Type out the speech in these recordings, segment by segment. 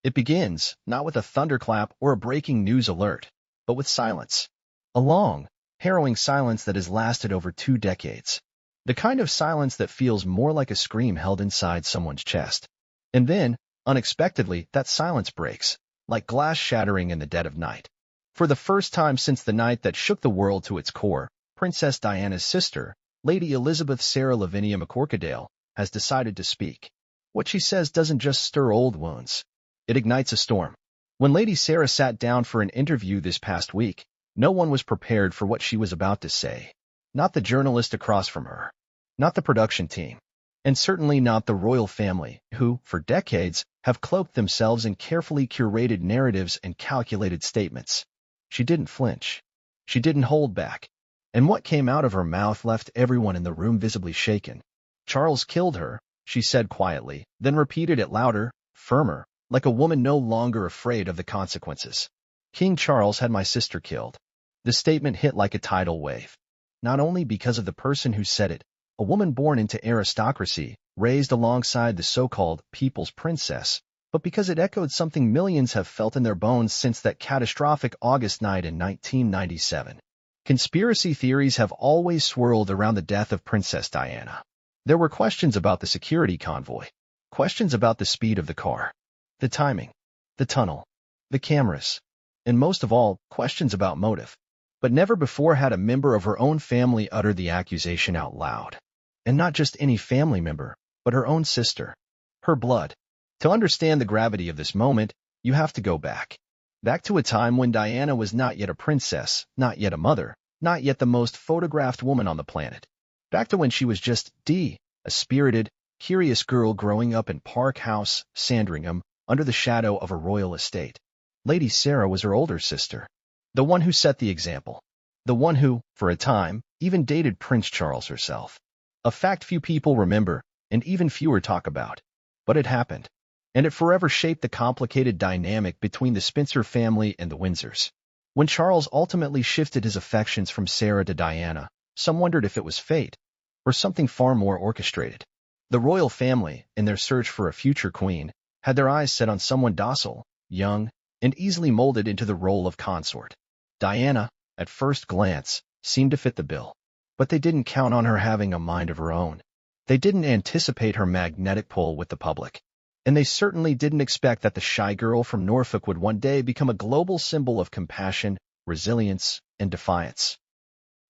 It begins not with a thunderclap or a breaking news alert, but with silence. A long, harrowing silence that has lasted over 2 decades. The kind of silence that feels more like a scream held inside someone's chest. And then, unexpectedly, that silence breaks, like glass shattering in the dead of night. For the first time since the night that shook the world to its core, Princess Diana's sister, Lady Elizabeth Sarah Lavinia McCorquodale, has decided to speak. What she says doesn't just stir old wounds. It ignites a storm. When Lady Sarah sat down for an interview this past week, no one was prepared for what she was about to say. Not the journalist across from her. Not the production team. And certainly not the royal family, who, for decades, have cloaked themselves in carefully curated narratives and calculated statements. She didn't flinch. She didn't hold back. And what came out of her mouth left everyone in the room visibly shaken. Charles killed her, she said quietly, then repeated it louder, firmer, like a woman no longer afraid of the consequences. King Charles had my sister killed. The statement hit like a tidal wave. Not only because of the person who said it, a woman born into aristocracy, raised alongside the so-called people's princess, but because it echoed something millions have felt in their bones since that catastrophic August night in 1997. Conspiracy theories have always swirled around the death of Princess Diana. There were questions about the security convoy, questions about the speed of the car, the timing, the tunnel, the cameras, and most of all, questions about motive. But never before had a member of her own family uttered the accusation out loud. And not just any family member, but her own sister. Her blood. To understand the gravity of this moment, you have to go back. Back to a time when Diana was not yet a princess, not yet a mother, not yet the most photographed woman on the planet. Back to when she was just Dee, a spirited, curious girl growing up in Park House, Sandringham, under the shadow of a royal estate. Lady Sarah was her older sister. The one who set the example. The one who, for a time, even dated Prince Charles herself. A fact few people remember, and even fewer talk about. But it happened. And it forever shaped the complicated dynamic between the Spencer family and the Windsors. When Charles ultimately shifted his affections from Sarah to Diana, some wondered if it was fate, or something far more orchestrated. The royal family, in their search for a future queen, had their eyes set on someone docile, young, and easily molded into the role of consort. Diana, at first glance, seemed to fit the bill. But they didn't count on her having a mind of her own. They didn't anticipate her magnetic pull with the public. And they certainly didn't expect that the shy girl from Norfolk would one day become a global symbol of compassion, resilience, and defiance.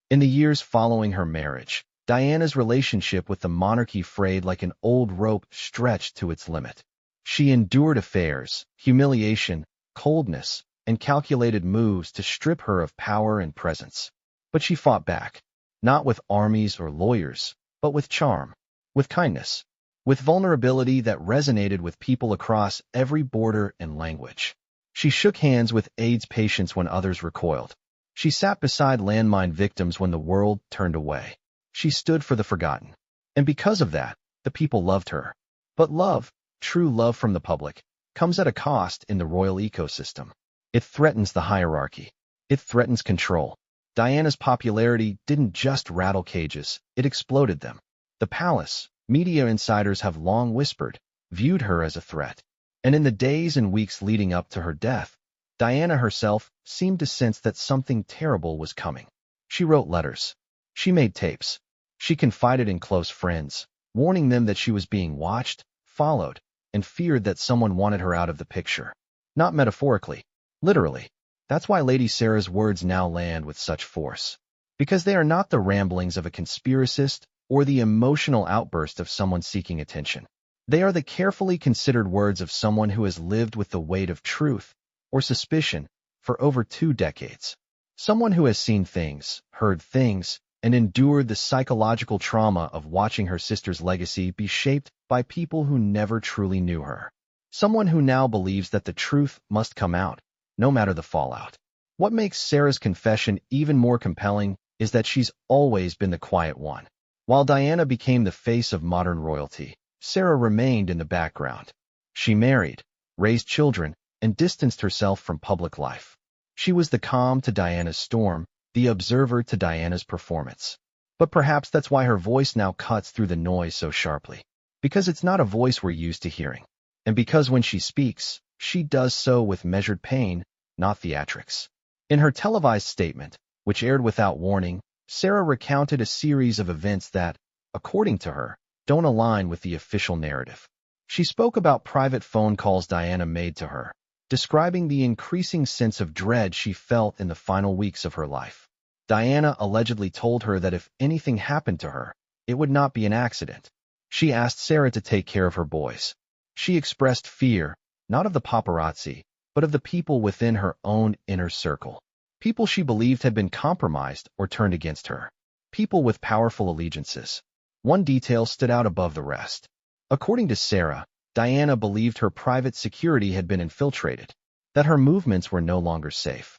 In the years following her marriage, Diana's relationship with the monarchy frayed like an old rope stretched to its limit. She endured affairs, humiliation, coldness, and calculated moves to strip her of power and presence. But she fought back. Not with armies or lawyers, but with charm, with kindness, with vulnerability that resonated with people across every border and language. She shook hands with AIDS patients when others recoiled. She sat beside landmine victims when the world turned away. She stood for the forgotten. And because of that, the people loved her. But love, true love from the public, comes at a cost in the royal ecosystem. It threatens the hierarchy. It threatens control. Diana's popularity didn't just rattle cages, it exploded them. The palace, media insiders have long whispered, viewed her as a threat. And in the days and weeks leading up to her death, Diana herself seemed to sense that something terrible was coming. She wrote letters. She made tapes. She confided in close friends, warning them that she was being watched, followed, and feared that someone wanted her out of the picture. Not metaphorically, literally. That's why Lady Sarah's words now land with such force. Because they are not the ramblings of a conspiracist or the emotional outburst of someone seeking attention. They are the carefully considered words of someone who has lived with the weight of truth or suspicion for over 2 decades. Someone who has seen things, heard things, and endured the psychological trauma of watching her sister's legacy be shaped by people who never truly knew her. Someone who now believes that the truth must come out, no matter the fallout. What makes Sarah's confession even more compelling is that she's always been the quiet one. While Diana became the face of modern royalty, Sarah remained in the background. She married, raised children, and distanced herself from public life. She was the calm to Diana's storm, the observer to Diana's performance. But perhaps that's why her voice now cuts through the noise so sharply. Because it's not a voice we're used to hearing. And because when she speaks, she does so with measured pain, not theatrics. In her televised statement, which aired without warning, Sarah recounted a series of events that, according to her, don't align with the official narrative. She spoke about private phone calls Diana made to her, describing the increasing sense of dread she felt in the final weeks of her life. Diana allegedly told her that if anything happened to her, it would not be an accident. She asked Sarah to take care of her boys. She expressed fear, not of the paparazzi, but of the people within her own inner circle. People she believed had been compromised or turned against her. People with powerful allegiances. One detail stood out above the rest. According to Sarah, Diana believed her private security had been infiltrated, that her movements were no longer safe,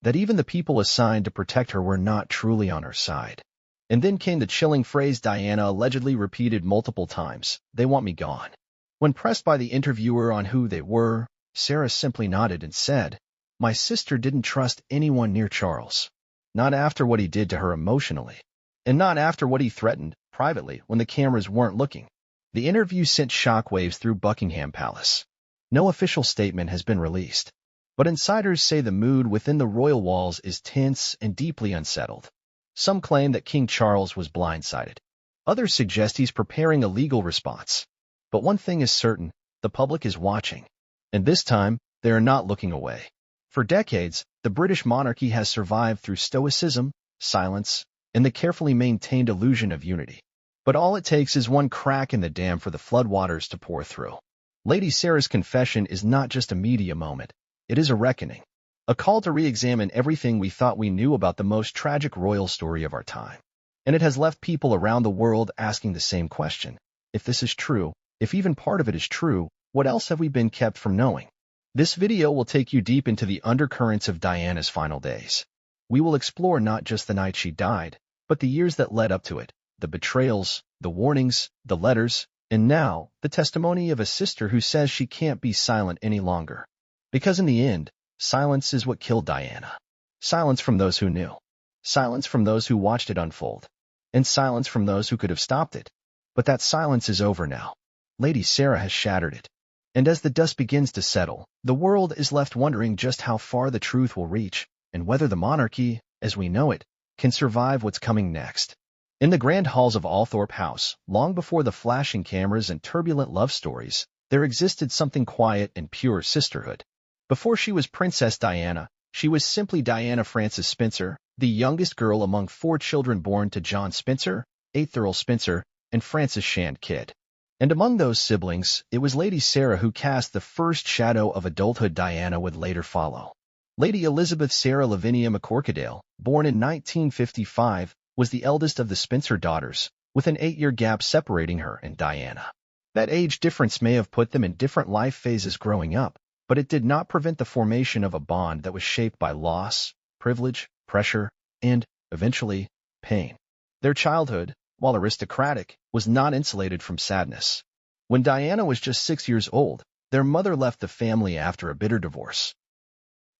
that even the people assigned to protect her were not truly on her side. And then came the chilling phrase Diana allegedly repeated multiple times, "They want me gone." When pressed by the interviewer on who they were, Sarah simply nodded and said, "My sister didn't trust anyone near Charles. Not after what he did to her emotionally, and not after what he threatened privately when the cameras weren't looking." The interview sent shockwaves through Buckingham Palace. No official statement has been released, but insiders say the mood within the royal walls is tense and deeply unsettled. Some claim that King Charles was blindsided. Others suggest he's preparing a legal response. But one thing is certain, the public is watching. And this time, they are not looking away. For decades, the British monarchy has survived through stoicism, silence, and the carefully maintained illusion of unity. But all it takes is one crack in the dam for the floodwaters to pour through. Lady Sarah's confession is not just a media moment. It is a reckoning. A call to re-examine everything we thought we knew about the most tragic royal story of our time. And it has left people around the world asking the same question. If this is true, if even part of it is true, what else have we been kept from knowing? This video will take you deep into the undercurrents of Diana's final days. We will explore not just the night she died, but the years that led up to it, the betrayals, the warnings, the letters, and now, the testimony of a sister who says she can't be silent any longer. Because in the end, silence is what killed Diana. Silence from those who knew. Silence from those who watched it unfold. And silence from those who could have stopped it. But that silence is over now. Lady Sarah has shattered it. And as the dust begins to settle, the world is left wondering just how far the truth will reach, and whether the monarchy, as we know it, can survive what's coming next. In the grand halls of Althorpe House, long before the flashing cameras and turbulent love stories, there existed something quiet and pure sisterhood. Before she was Princess Diana, she was simply Diana Frances Spencer, the youngest girl among 4 children born to John Spencer, 8th Earl Spencer, and Frances Shand Kidd. And among those siblings, it was Lady Sarah who cast the first shadow of adulthood Diana would later follow. Lady Elizabeth Sarah Lavinia McCorquodale, born in 1955, was the eldest of the Spencer daughters, with an 8-year gap separating her and Diana. That age difference may have put them in different life phases growing up, but it did not prevent the formation of a bond that was shaped by loss, privilege, pressure, and, eventually, pain. Their childhood, while aristocratic, was not insulated from sadness. When Diana was just 6 years old, their mother left the family after a bitter divorce.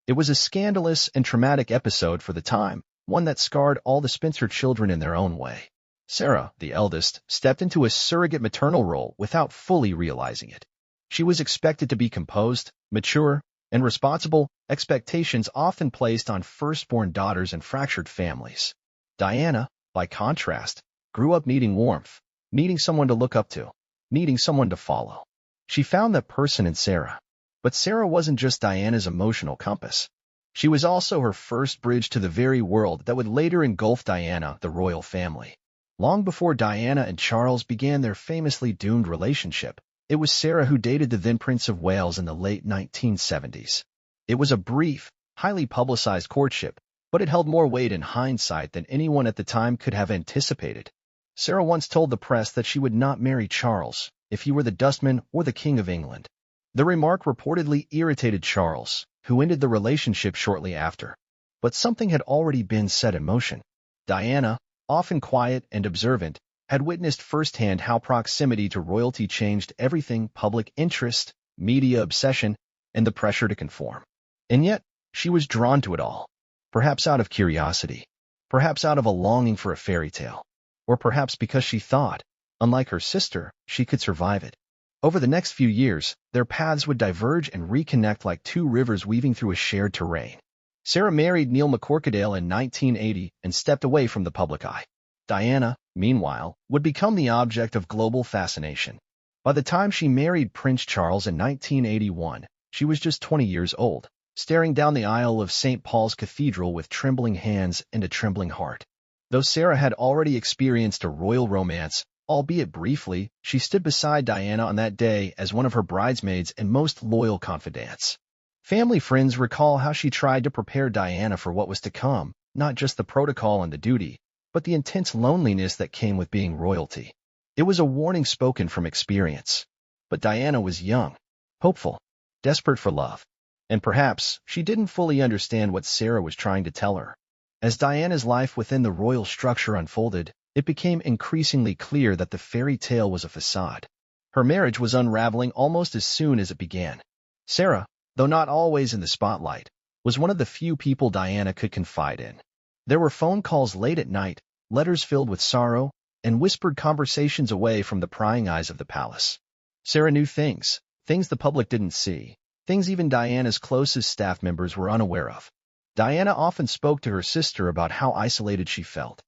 It was a scandalous and traumatic episode for the time, one that scarred all the Spencer children in their own way. Sarah, the eldest, stepped into a surrogate maternal role without fully realizing it. She was expected to be composed, mature, and responsible, expectations often placed on firstborn daughters in fractured families. Diana, by contrast, grew up needing warmth, needing someone to look up to, needing someone to follow. She found that person in Sarah. But Sarah wasn't just Diana's emotional compass. She was also her first bridge to the very world that would later engulf Diana, the royal family. Long before Diana and Charles began their famously doomed relationship, it was Sarah who dated the then Prince of Wales in the late 1970s. It was a brief, highly publicized courtship, but it held more weight in hindsight than anyone at the time could have anticipated. Sarah once told the press that she would not marry Charles if he were the dustman or the King of England. The remark reportedly irritated Charles, who ended the relationship shortly after. But something had already been set in motion. Diana, often quiet and observant, had witnessed firsthand how proximity to royalty changed everything: public interest, media obsession, and the pressure to conform. And yet, she was drawn to it all. Perhaps out of curiosity, perhaps out of a longing for a fairy tale, or perhaps because she thought, unlike her sister, she could survive it. Over the next few years, their paths would diverge and reconnect like two rivers weaving through a shared terrain. Sarah married Neil McCorquodale in 1980 and stepped away from the public eye. Diana, meanwhile, would become the object of global fascination. By the time she married Prince Charles in 1981, she was just 20 years old, staring down the aisle of St. Paul's Cathedral with trembling hands and a trembling heart. Though Sarah had already experienced a royal romance, albeit briefly, she stood beside Diana on that day as one of her bridesmaids and most loyal confidants. Family friends recall how she tried to prepare Diana for what was to come, not just the protocol and the duty, but the intense loneliness that came with being royalty. It was a warning spoken from experience. But Diana was young, hopeful, desperate for love. And perhaps she didn't fully understand what Sarah was trying to tell her. As Diana's life within the royal structure unfolded, it became increasingly clear that the fairy tale was a facade. Her marriage was unraveling almost as soon as it began. Sarah, though not always in the spotlight, was one of the few people Diana could confide in. There were phone calls late at night, letters filled with sorrow, and whispered conversations away from the prying eyes of the palace. Sarah knew things the public didn't see, things even Diana's closest staff members were unaware of. Diana often spoke to her sister about how isolated she felt.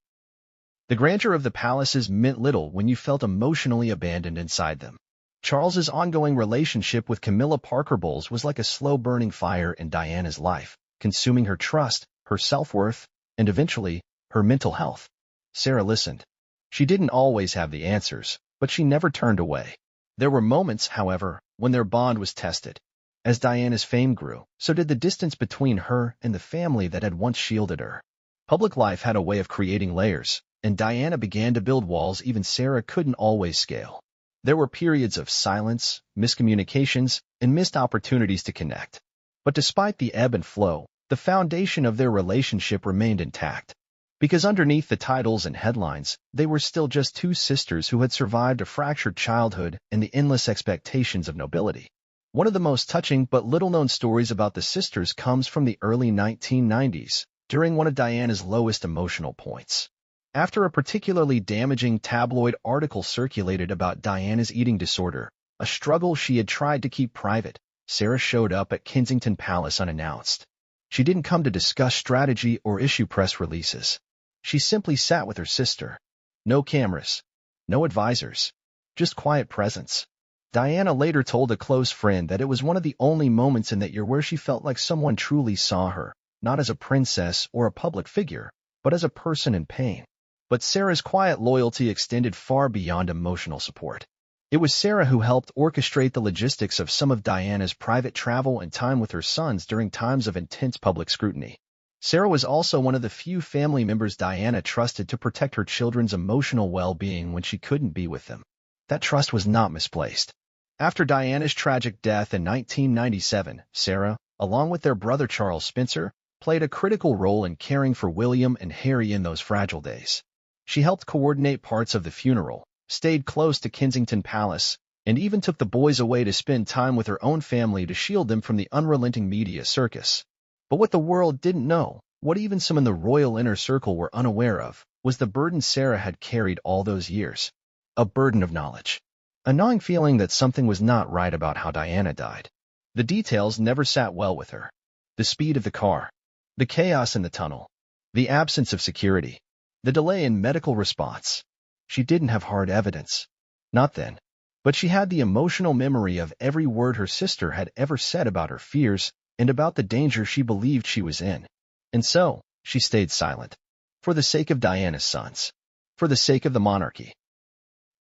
The grandeur of the palaces meant little when you felt emotionally abandoned inside them. Charles's ongoing relationship with Camilla Parker Bowles was like a slow-burning fire in Diana's life, consuming her trust, her self-worth, and eventually, her mental health. Sarah listened. She didn't always have the answers, but she never turned away. There were moments, however, when their bond was tested. As Diana's fame grew, so did the distance between her and the family that had once shielded her. Public life had a way of creating layers, and Diana began to build walls even Sarah couldn't always scale. There were periods of silence, miscommunications, and missed opportunities to connect. But despite the ebb and flow, the foundation of their relationship remained intact. Because underneath the titles and headlines, they were still just two sisters who had survived a fractured childhood and the endless expectations of nobility. One of the most touching but little-known stories about the sisters comes from the early 1990s, during one of Diana's lowest emotional points. After a particularly damaging tabloid article circulated about Diana's eating disorder, a struggle she had tried to keep private, Sarah showed up at Kensington Palace unannounced. She didn't come to discuss strategy or issue press releases. She simply sat with her sister. No cameras, no advisors, just quiet presence. Diana later told a close friend that it was one of the only moments in that year where she felt like someone truly saw her, not as a princess or a public figure, but as a person in pain. But Sarah's quiet loyalty extended far beyond emotional support. It was Sarah who helped orchestrate the logistics of some of Diana's private travel and time with her sons during times of intense public scrutiny. Sarah was also one of the few family members Diana trusted to protect her children's emotional well-being when she couldn't be with them. That trust was not misplaced. After Diana's tragic death in 1997, Sarah, along with their brother Charles Spencer, played a critical role in caring for William and Harry in those fragile days. She helped coordinate parts of the funeral, stayed close to Kensington Palace, and even took the boys away to spend time with her own family to shield them from the unrelenting media circus. But what the world didn't know, what even some in the royal inner circle were unaware of, was the burden Sarah had carried all those years. A burden of knowledge. A gnawing feeling that something was not right about how Diana died. The details never sat well with her. The speed of the car, the chaos in the tunnel, the absence of security, the delay in medical response. She didn't have hard evidence. Not then. But she had the emotional memory of every word her sister had ever said about her fears and about the danger she believed she was in. And so, she stayed silent. For the sake of Diana's sons. For the sake of the monarchy.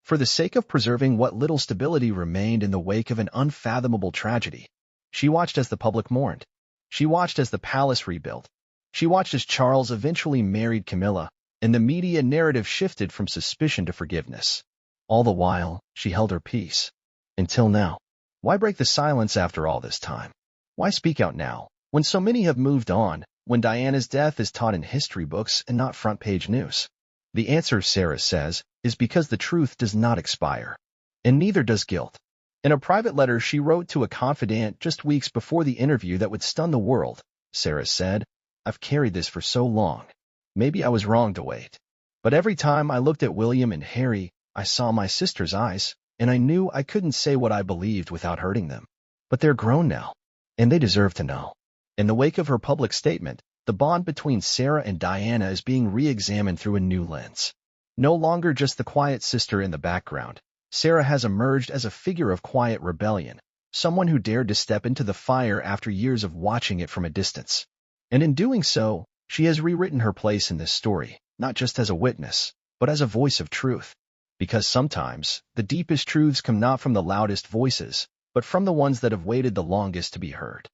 For the sake of preserving what little stability remained in the wake of an unfathomable tragedy. She watched as the public mourned. She watched as the palace rebuilt. She watched as Charles eventually married Camilla, and the media narrative shifted from suspicion to forgiveness. All the while, she held her peace. Until now. Why break the silence after all this time? Why speak out now, when so many have moved on, when Diana's death is taught in history books and not front-page news? The answer, Sarah says, is because the truth does not expire. And neither does guilt. In a private letter she wrote to a confidant just weeks before the interview that would stun the world, Sarah said, "I've carried this for so long. Maybe I was wrong to wait. But every time I looked at William and Harry, I saw my sister's eyes, and I knew I couldn't say what I believed without hurting them. But they're grown now, and they deserve to know. In the wake of her public statement, the bond between Sarah and Diana is being re-examined through a new lens. No longer just the quiet sister in the background, Sarah has emerged as a figure of quiet rebellion, someone who dared to step into the fire after years of watching it from a distance. And in doing so, she has rewritten her place in this story, not just as a witness, but as a voice of truth. Because sometimes, the deepest truths come not from the loudest voices, but from the ones that have waited the longest to be heard.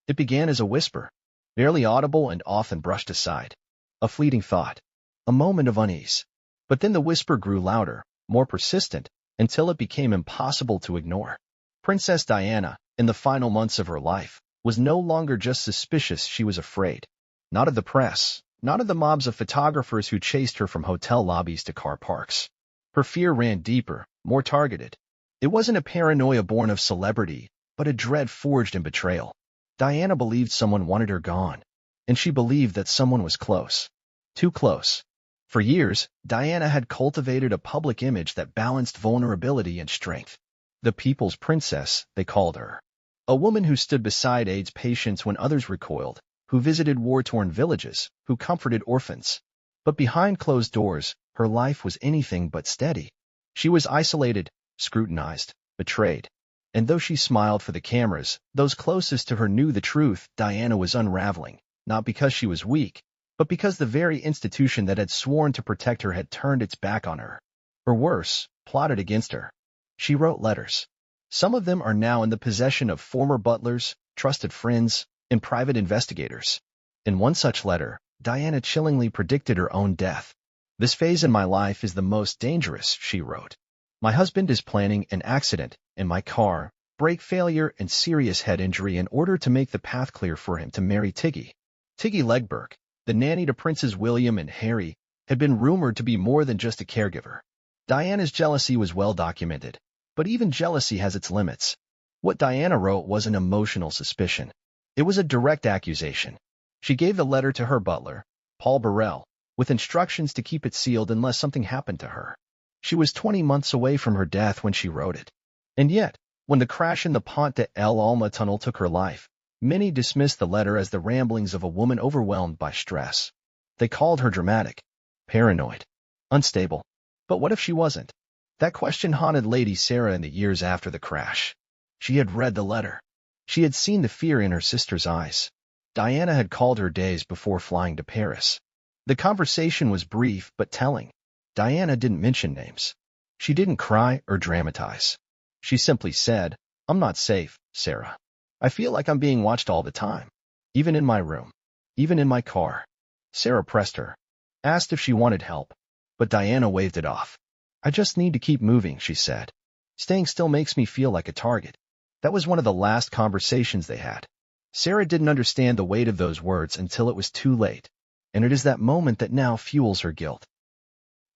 It began as a whisper, barely audible and often brushed aside. A fleeting thought, a moment of unease. But then the whisper grew louder, more persistent, until it became impossible to ignore. Princess Diana, in the final months of her life, was no longer just suspicious, she was afraid. Not of the press, not of the mobs of photographers who chased her from hotel lobbies to car parks. Her fear ran deeper, more targeted. It wasn't a paranoia born of celebrity, but a dread forged in betrayal. Diana believed someone wanted her gone, and she believed that someone was close. Too close. For years, Diana had cultivated a public image that balanced vulnerability and strength. The people's princess, they called her. A woman who stood beside AIDS patients when others recoiled, who visited war-torn villages, who comforted orphans. But behind closed doors, her life was anything but steady. She was isolated, scrutinized, betrayed. And though she smiled for the cameras, those closest to her knew the truth. Diana was unraveling, not because she was weak, but because the very institution that had sworn to protect her had turned its back on her. Or worse, plotted against her. She wrote letters. Some of them are now in the possession of former butlers, trusted friends, and private investigators. In one such letter, Diana chillingly predicted her own death. "This phase in my life is the most dangerous," she wrote. "My husband is planning an accident in my car, brake failure and serious head injury in order to make the path clear for him to marry Tiggy." Tiggy Legberg, the nanny to Princes William and Harry, had been rumored to be more than just a caregiver. Diana's jealousy was well documented, but even jealousy has its limits. What Diana wrote was an emotional suspicion. It was a direct accusation. She gave the letter to her butler, Paul Burrell, with instructions to keep it sealed unless something happened to her. She was 20 months away from her death when she wrote it. And yet, when the crash in the Pont de El Alma tunnel took her life, many dismissed the letter as the ramblings of a woman overwhelmed by stress. They called her dramatic, paranoid, unstable. But what if she wasn't? That question haunted Lady Sarah in the years after the crash. She had read the letter. She had seen the fear in her sister's eyes. Diana had called her days before flying to Paris. The conversation was brief but telling. Diana didn't mention names. She didn't cry or dramatize. She simply said, "I'm not safe, Sarah. I feel like I'm being watched all the time. Even in my room. Even in my car." Sarah pressed her. Asked if she wanted help. But Diana waved it off. "I just need to keep moving," she said. "Staying still makes me feel like a target." That was one of the last conversations they had. Sarah didn't understand the weight of those words until it was too late. And it is that moment that now fuels her guilt.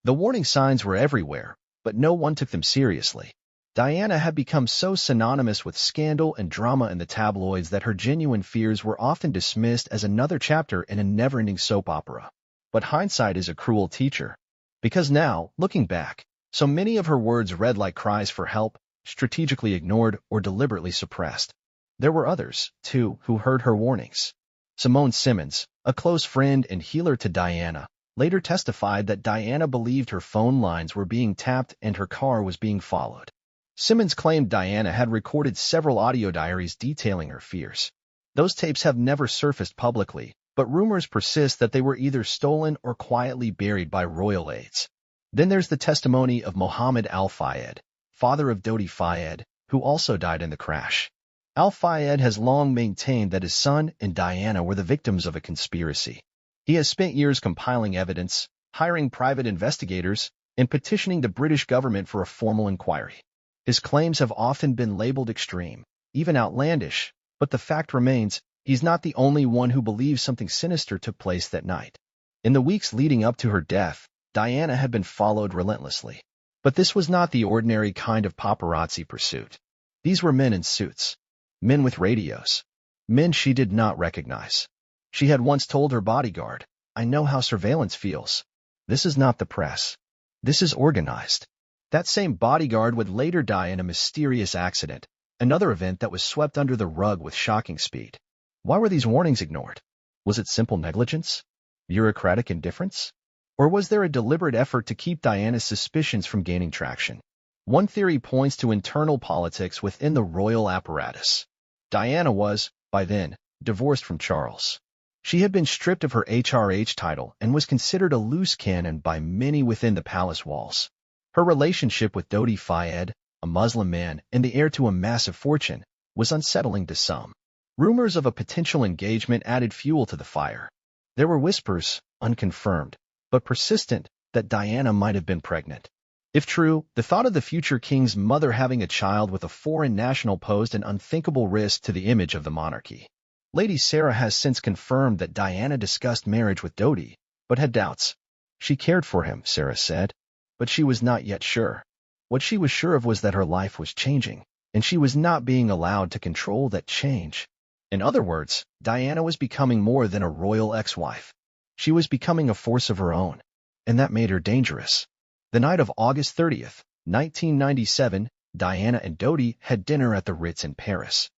The warning signs were everywhere, but no one took them seriously. Diana had become so synonymous with scandal and drama in the tabloids that her genuine fears were often dismissed as another chapter in a never-ending soap opera. But hindsight is a cruel teacher. Because now, looking back, so many of her words read like cries for help, strategically ignored or deliberately suppressed. There were others, too, who heard her warnings. Simone Simmons, a close friend and healer to Diana, later testified that Diana believed her phone lines were being tapped and her car was being followed. Simmons claimed Diana had recorded several audio diaries detailing her fears. Those tapes have never surfaced publicly, but rumors persist that they were either stolen or quietly buried by royal aides. Then there's the testimony of Mohammed Al-Fayed, father of Dodi Fayed, who also died in the crash. Al-Fayed has long maintained that his son and Diana were the victims of a conspiracy. He has spent years compiling evidence, hiring private investigators, and petitioning the British government for a formal inquiry. His claims have often been labeled extreme, even outlandish, but the fact remains, he's not the only one who believes something sinister took place that night. In the weeks leading up to her death, Diana had been followed relentlessly. But this was not the ordinary kind of paparazzi pursuit. These were men in suits. Men with radios. Men she did not recognize. She had once told her bodyguard, "I know how surveillance feels. This is not the press. This is organized." That same bodyguard would later die in a mysterious accident, another event that was swept under the rug with shocking speed. Why were these warnings ignored? Was it simple negligence? Bureaucratic indifference? Or was there a deliberate effort to keep Diana's suspicions from gaining traction? One theory points to internal politics within the royal apparatus. Diana was, by then, divorced from Charles. She had been stripped of her HRH title and was considered a loose cannon by many within the palace walls. Her relationship with Dodi Fayed, a Muslim man and the heir to a massive fortune, was unsettling to some. Rumors of a potential engagement added fuel to the fire. There were whispers, unconfirmed, but persistent, that Diana might have been pregnant. If true, the thought of the future king's mother having a child with a foreign national posed an unthinkable risk to the image of the monarchy. Lady Sarah has since confirmed that Diana discussed marriage with Dodi, but had doubts. She cared for him, Sarah said, but she was not yet sure. What she was sure of was that her life was changing, and she was not being allowed to control that change. In other words, Diana was becoming more than a royal ex-wife. She was becoming a force of her own, and that made her dangerous. The night of August 30th, 1997, Diana and Dodi had dinner at the Ritz in Paris.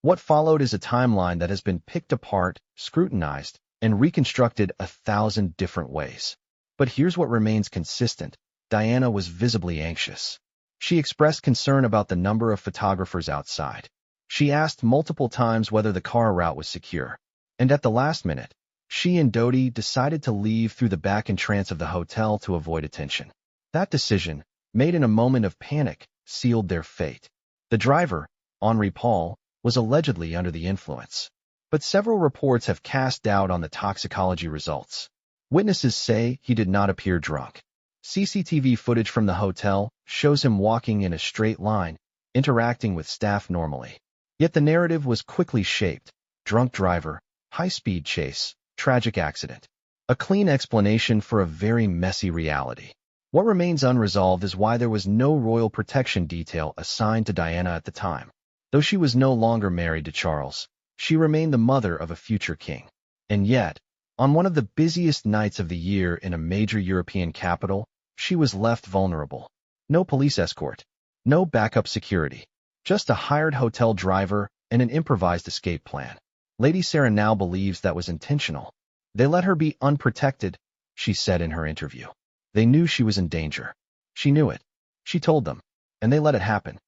What followed is a timeline that has been picked apart, scrutinized, and reconstructed 1,000 different ways. But here's what remains consistent. Diana was visibly anxious. She expressed concern about the number of photographers outside. She asked multiple times whether the car route was secure. And at the last minute, she and Dodi decided to leave through the back entrance of the hotel to avoid attention. That decision, made in a moment of panic, sealed their fate. The driver, Henri Paul, was allegedly under the influence. But several reports have cast doubt on the toxicology results. Witnesses say he did not appear drunk. CCTV footage from the hotel shows him walking in a straight line, interacting with staff normally. Yet the narrative was quickly shaped. Drunk driver, high-speed chase, tragic accident. A clean explanation for a very messy reality. What remains unresolved is why there was no royal protection detail assigned to Diana at the time. Though she was no longer married to Charles, she remained the mother of a future king. And yet, on one of the busiest nights of the year in a major European capital, she was left vulnerable. No police escort, no backup security, just a hired hotel driver and an improvised escape plan. Lady Sarah now believes that was intentional. They let her be unprotected, she said in her interview. They knew she was in danger. She knew it. She told them, and they let it happen.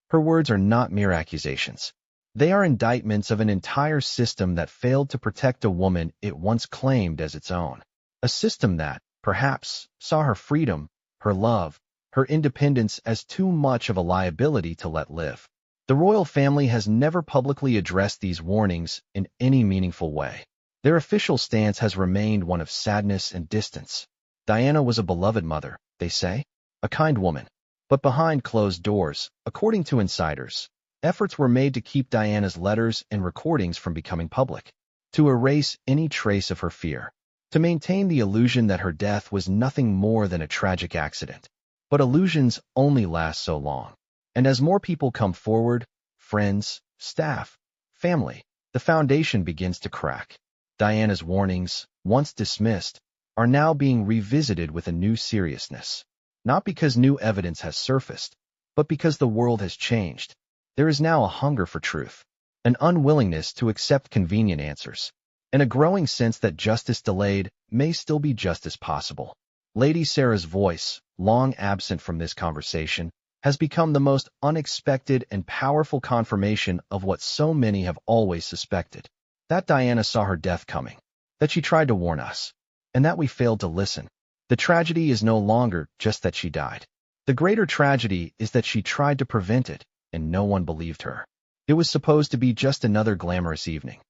Her words are not mere accusations. They are indictments of an entire system that failed to protect a woman it once claimed as its own. A system that, perhaps, saw her freedom, her love, her independence as too much of a liability to let live. The royal family has never publicly addressed these warnings in any meaningful way. Their official stance has remained one of sadness and distance. Diana was a beloved mother, they say, a kind woman. But behind closed doors, according to insiders, efforts were made to keep Diana's letters and recordings from becoming public, to erase any trace of her fear, to maintain the illusion that her death was nothing more than a tragic accident. But illusions only last so long. And as more people come forward, friends, staff, family, the foundation begins to crack. Diana's warnings, once dismissed, are now being revisited with a new seriousness. Not because new evidence has surfaced, but because the world has changed. There is now a hunger for truth, an unwillingness to accept convenient answers, and a growing sense that justice delayed may still be justice possible. Lady Sarah's voice, long absent from this conversation, has become the most unexpected and powerful confirmation of what so many have always suspected. That Diana saw her death coming, that she tried to warn us, and that we failed to listen. The tragedy is no longer just that she died. The greater tragedy is that she tried to prevent it, and no one believed her. It was supposed to be just another glamorous evening.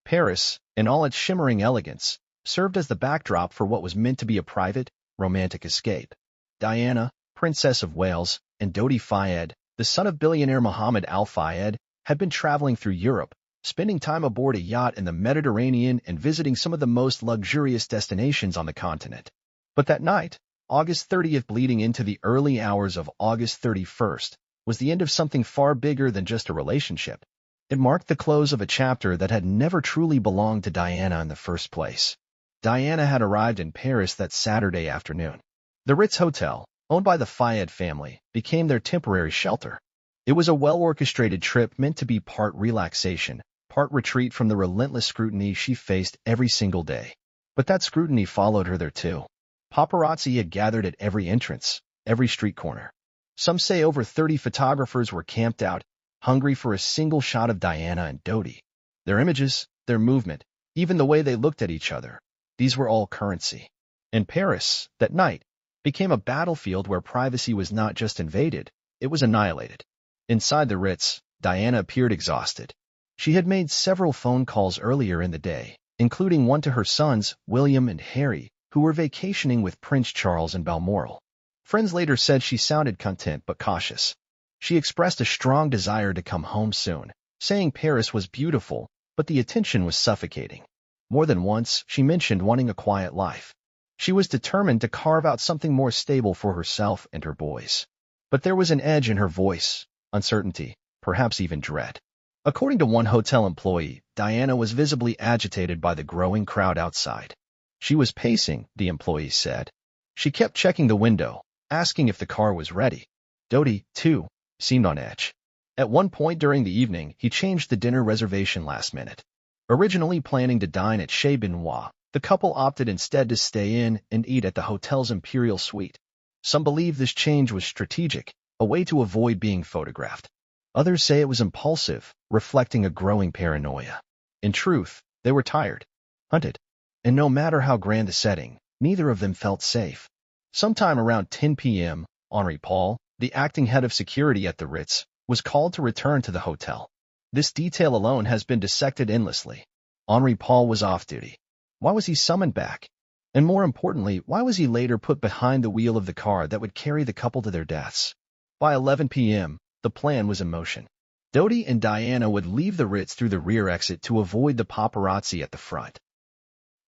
Paris, in all its shimmering elegance, served as the backdrop for what was meant to be a private, romantic escape. Diana, Princess of Wales, and Dodi Fayed, the son of billionaire Mohammed Al Fayed, had been traveling through Europe, spending time aboard a yacht in the Mediterranean and visiting some of the most luxurious destinations on the continent. But that night, August 30th bleeding into the early hours of August 31st, was the end of something far bigger than just a relationship. It marked the close of a chapter that had never truly belonged to Diana in the first place. Diana had arrived in Paris that Saturday afternoon. The Ritz Hotel, owned by the Fayed family, became their temporary shelter. It was a well-orchestrated trip meant to be part relaxation, part retreat from the relentless scrutiny she faced every single day. But that scrutiny followed her there too. Paparazzi had gathered at every entrance, every street corner. Some say over 30 photographers were camped out, hungry for a single shot of Diana and Dodi. Their images, their movement, even the way they looked at each other, these were all currency. And Paris, that night, became a battlefield where privacy was not just invaded, it was annihilated. Inside the Ritz, Diana appeared exhausted. She had made several phone calls earlier in the day, including one to her sons, William and Harry, who were vacationing with Prince Charles in Balmoral. Friends later said she sounded content but cautious. She expressed a strong desire to come home soon, saying Paris was beautiful, but the attention was suffocating. More than once, she mentioned wanting a quiet life. She was determined to carve out something more stable for herself and her boys. But there was an edge in her voice, uncertainty, perhaps even dread. According to one hotel employee, Diana was visibly agitated by the growing crowd outside. She was pacing, the employee said. She kept checking the window, asking if the car was ready. Dodi, too, seemed on edge. At one point during the evening, he changed the dinner reservation last minute. Originally planning to dine at Chez Benoit, the couple opted instead to stay in and eat at the hotel's Imperial Suite. Some believe this change was strategic, a way to avoid being photographed. Others say it was impulsive, reflecting a growing paranoia. In truth, they were tired, hunted, and no matter how grand the setting, neither of them felt safe. Sometime around 10 p.m., Henri Paul, the acting head of security at the Ritz, was called to return to the hotel. This detail alone has been dissected endlessly. Henri Paul was off duty. Why was he summoned back? And more importantly, why was he later put behind the wheel of the car that would carry the couple to their deaths? By 11 p.m., the plan was in motion. Dodi and Diana would leave the Ritz through the rear exit to avoid the paparazzi at the front.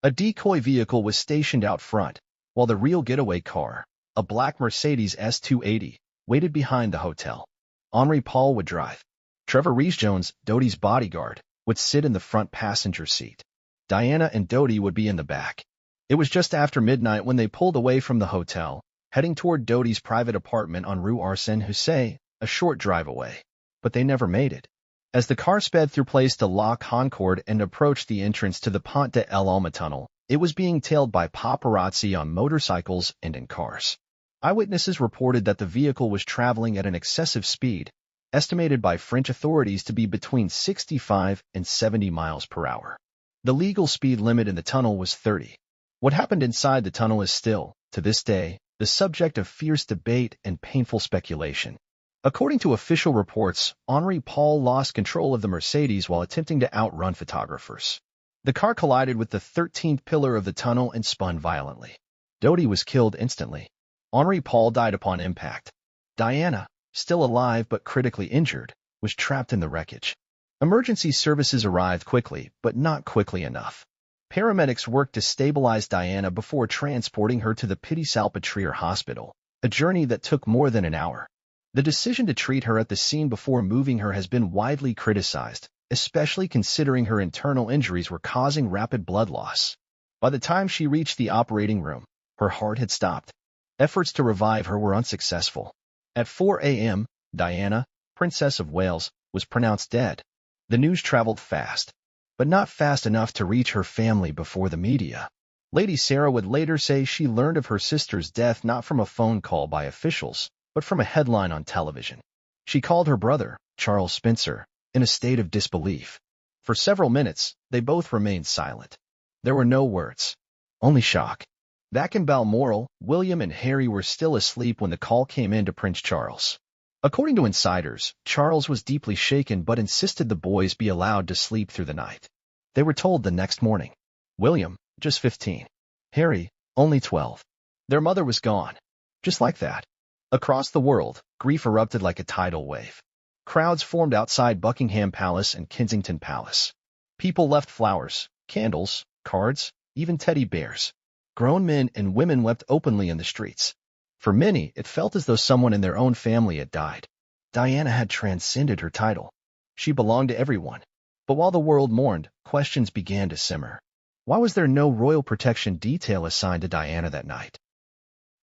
A decoy vehicle was stationed out front, while the real getaway car, a black Mercedes S280, waited behind the hotel. Henri Paul would drive. Trevor Rees-Jones, Dodi's bodyguard, would sit in the front passenger seat. Diana and Dodi would be in the back. It was just after midnight when they pulled away from the hotel, heading toward Dodi's private apartment on Rue Arsène Houssaye, a short drive away. But they never made it. As the car sped through Place de la Concorde and approached the entrance to the Pont de l'Alma tunnel, it was being tailed by paparazzi on motorcycles and in cars. Eyewitnesses reported that the vehicle was traveling at an excessive speed, estimated by French authorities to be between 65 and 70 miles per hour. The legal speed limit in the tunnel was 30. What happened inside the tunnel is still, to this day, the subject of fierce debate and painful speculation. According to official reports, Henri Paul lost control of the Mercedes while attempting to outrun photographers. The car collided with the 13th pillar of the tunnel and spun violently. Dodi was killed instantly. Henri Paul died upon impact. Diana, still alive but critically injured, was trapped in the wreckage. Emergency services arrived quickly, but not quickly enough. Paramedics worked to stabilize Diana before transporting her to the Pitié-Salpêtrière hospital, a journey that took more than an hour. The decision to treat her at the scene before moving her has been widely criticized, especially considering her internal injuries were causing rapid blood loss. By the time she reached the operating room, her heart had stopped. Efforts to revive her were unsuccessful. At 4 a.m., Diana, Princess of Wales, was pronounced dead. The news traveled fast, but not fast enough to reach her family before the media. Lady Sarah would later say she learned of her sister's death not from a phone call by officials, but from a headline on television. She called her brother, Charles Spencer, in a state of disbelief. For several minutes, they both remained silent. There were no words, only shock. Back in Balmoral, William and Harry were still asleep when the call came in to Prince Charles. According to insiders, Charles was deeply shaken but insisted the boys be allowed to sleep through the night. They were told the next morning. William, just 15. Harry, only 12. Their mother was gone. Just like that. Across the world, grief erupted like a tidal wave. Crowds formed outside Buckingham Palace and Kensington Palace. People left flowers, candles, cards, even teddy bears. Grown men and women wept openly in the streets. For many, it felt as though someone in their own family had died. Diana had transcended her title. She belonged to everyone. But while the world mourned, questions began to simmer. Why was there no royal protection detail assigned to Diana that night?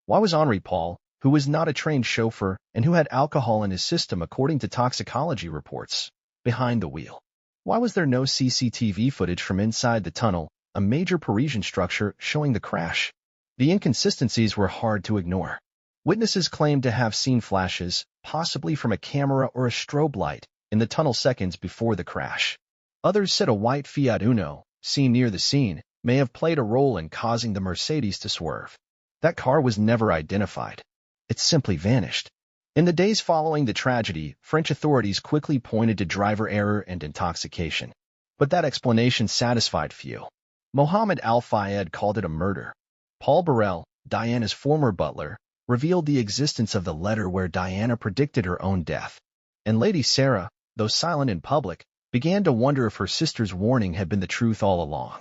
Why was Henri Paul, who was not a trained chauffeur and who had alcohol in his system according to toxicology reports, behind the wheel. Why was there no CCTV footage from inside the tunnel, a major Parisian structure, showing the crash? The inconsistencies were hard to ignore. Witnesses claimed to have seen flashes, possibly from a camera or a strobe light, in the tunnel seconds before the crash. Others said a white Fiat Uno, seen near the scene, may have played a role in causing the Mercedes to swerve. That car was never identified. It simply vanished. In the days following the tragedy, French authorities quickly pointed to driver error and intoxication. But that explanation satisfied few. Mohammed Al-Fayed called it a murder. Paul Burrell, Diana's former butler, revealed the existence of the letter where Diana predicted her own death. And Lady Sarah, though silent in public, began to wonder if her sister's warning had been the truth all along.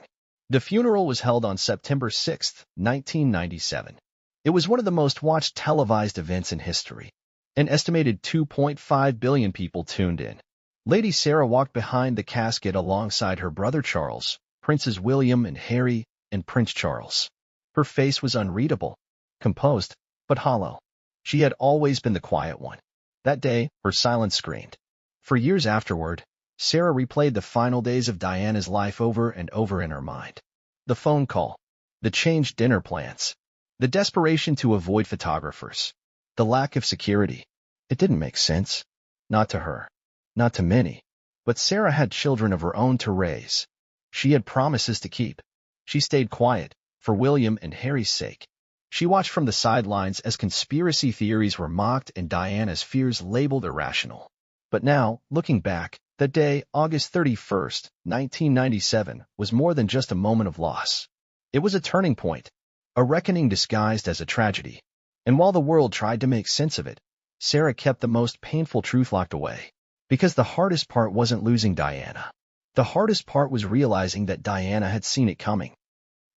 The funeral was held on September 6, 1997. It was one of the most watched televised events in history. An estimated 2.5 billion people tuned in. Lady Sarah walked behind the casket alongside her brother Charles, Princes William and Harry, and Prince Charles. Her face was unreadable, composed, but hollow. She had always been the quiet one. That day, her silence screamed. For years afterward, Sarah replayed the final days of Diana's life over and over in her mind. The phone call, the changed dinner plans, the desperation to avoid photographers, the lack of security. It didn't make sense. Not to her. Not to many. But Sarah had children of her own to raise. She had promises to keep. She stayed quiet, for William and Harry's sake. She watched from the sidelines as conspiracy theories were mocked and Diana's fears labeled irrational. But now, looking back, that day, August 31st, 1997, was more than just a moment of loss. It was a turning point, a reckoning disguised as a tragedy. And while the world tried to make sense of it, Sarah kept the most painful truth locked away. Because the hardest part wasn't losing Diana. The hardest part was realizing that Diana had seen it coming.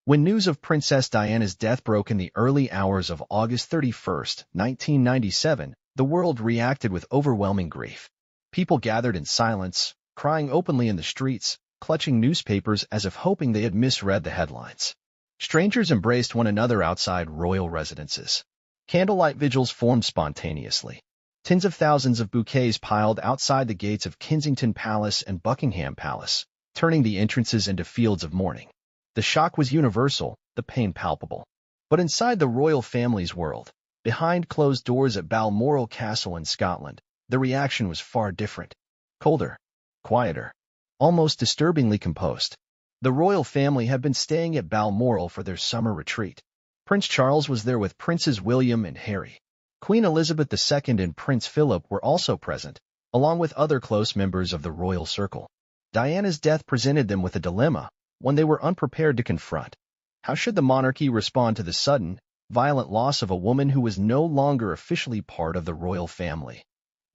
When news of Princess Diana's death broke in the early hours of August 31st, 1997, the world reacted with overwhelming grief. People gathered in silence, crying openly in the streets, clutching newspapers as if hoping they had misread the headlines. Strangers embraced one another outside royal residences. Candlelight vigils formed spontaneously. Tens of thousands of bouquets piled outside the gates of Kensington Palace and Buckingham Palace, turning the entrances into fields of mourning. The shock was universal, the pain palpable. But inside the royal family's world, behind closed doors at Balmoral Castle in Scotland, the reaction was far different. Colder, quieter, almost disturbingly composed. The royal family had been staying at Balmoral for their summer retreat. Prince Charles was there with Princes William and Harry. Queen Elizabeth II and Prince Philip were also present, along with other close members of the royal circle. Diana's death presented them with a dilemma, one they were unprepared to confront. How should the monarchy respond to the sudden, violent loss of a woman who was no longer officially part of the royal family,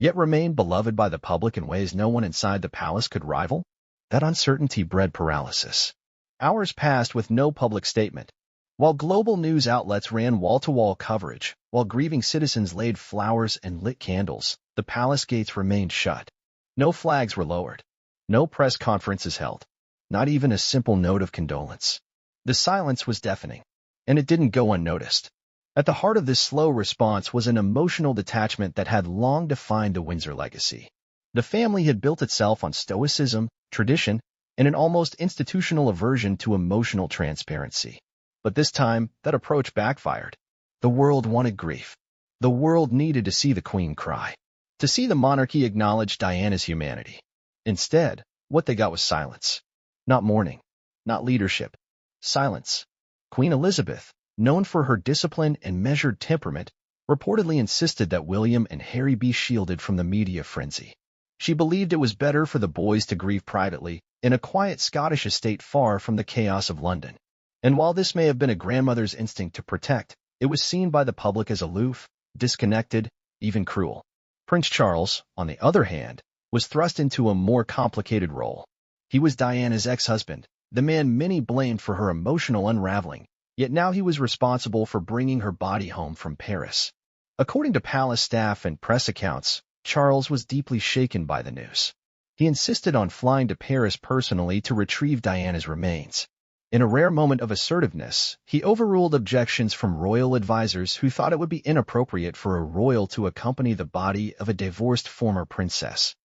yet remained beloved by the public in ways no one inside the palace could rival? That uncertainty bred paralysis. Hours passed with no public statement. While global news outlets ran wall-to-wall coverage, while grieving citizens laid flowers and lit candles, the palace gates remained shut. No flags were lowered. No press conferences held. Not even a simple note of condolence. The silence was deafening, and it didn't go unnoticed. At the heart of this slow response was an emotional detachment that had long defined the Windsor legacy. The family had built itself on stoicism, tradition, and an almost institutional aversion to emotional transparency. But this time, that approach backfired. The world wanted grief. The world needed to see the Queen cry, to see the monarchy acknowledge Diana's humanity. Instead, what they got was silence. Not mourning, not leadership. Silence. Queen Elizabeth, known for her discipline and measured temperament, reportedly insisted that William and Harry be shielded from the media frenzy. She believed it was better for the boys to grieve privately, in a quiet Scottish estate far from the chaos of London. And while this may have been a grandmother's instinct to protect, it was seen by the public as aloof, disconnected, even cruel. Prince Charles, on the other hand, was thrust into a more complicated role. He was Diana's ex-husband, the man many blamed for her emotional unraveling, yet now he was responsible for bringing her body home from Paris. According to palace staff and press accounts, Charles was deeply shaken by the news. He insisted on flying to Paris personally to retrieve Diana's remains. In a rare moment of assertiveness, he overruled objections from royal advisors who thought it would be inappropriate for a royal to accompany the body of a divorced former princess.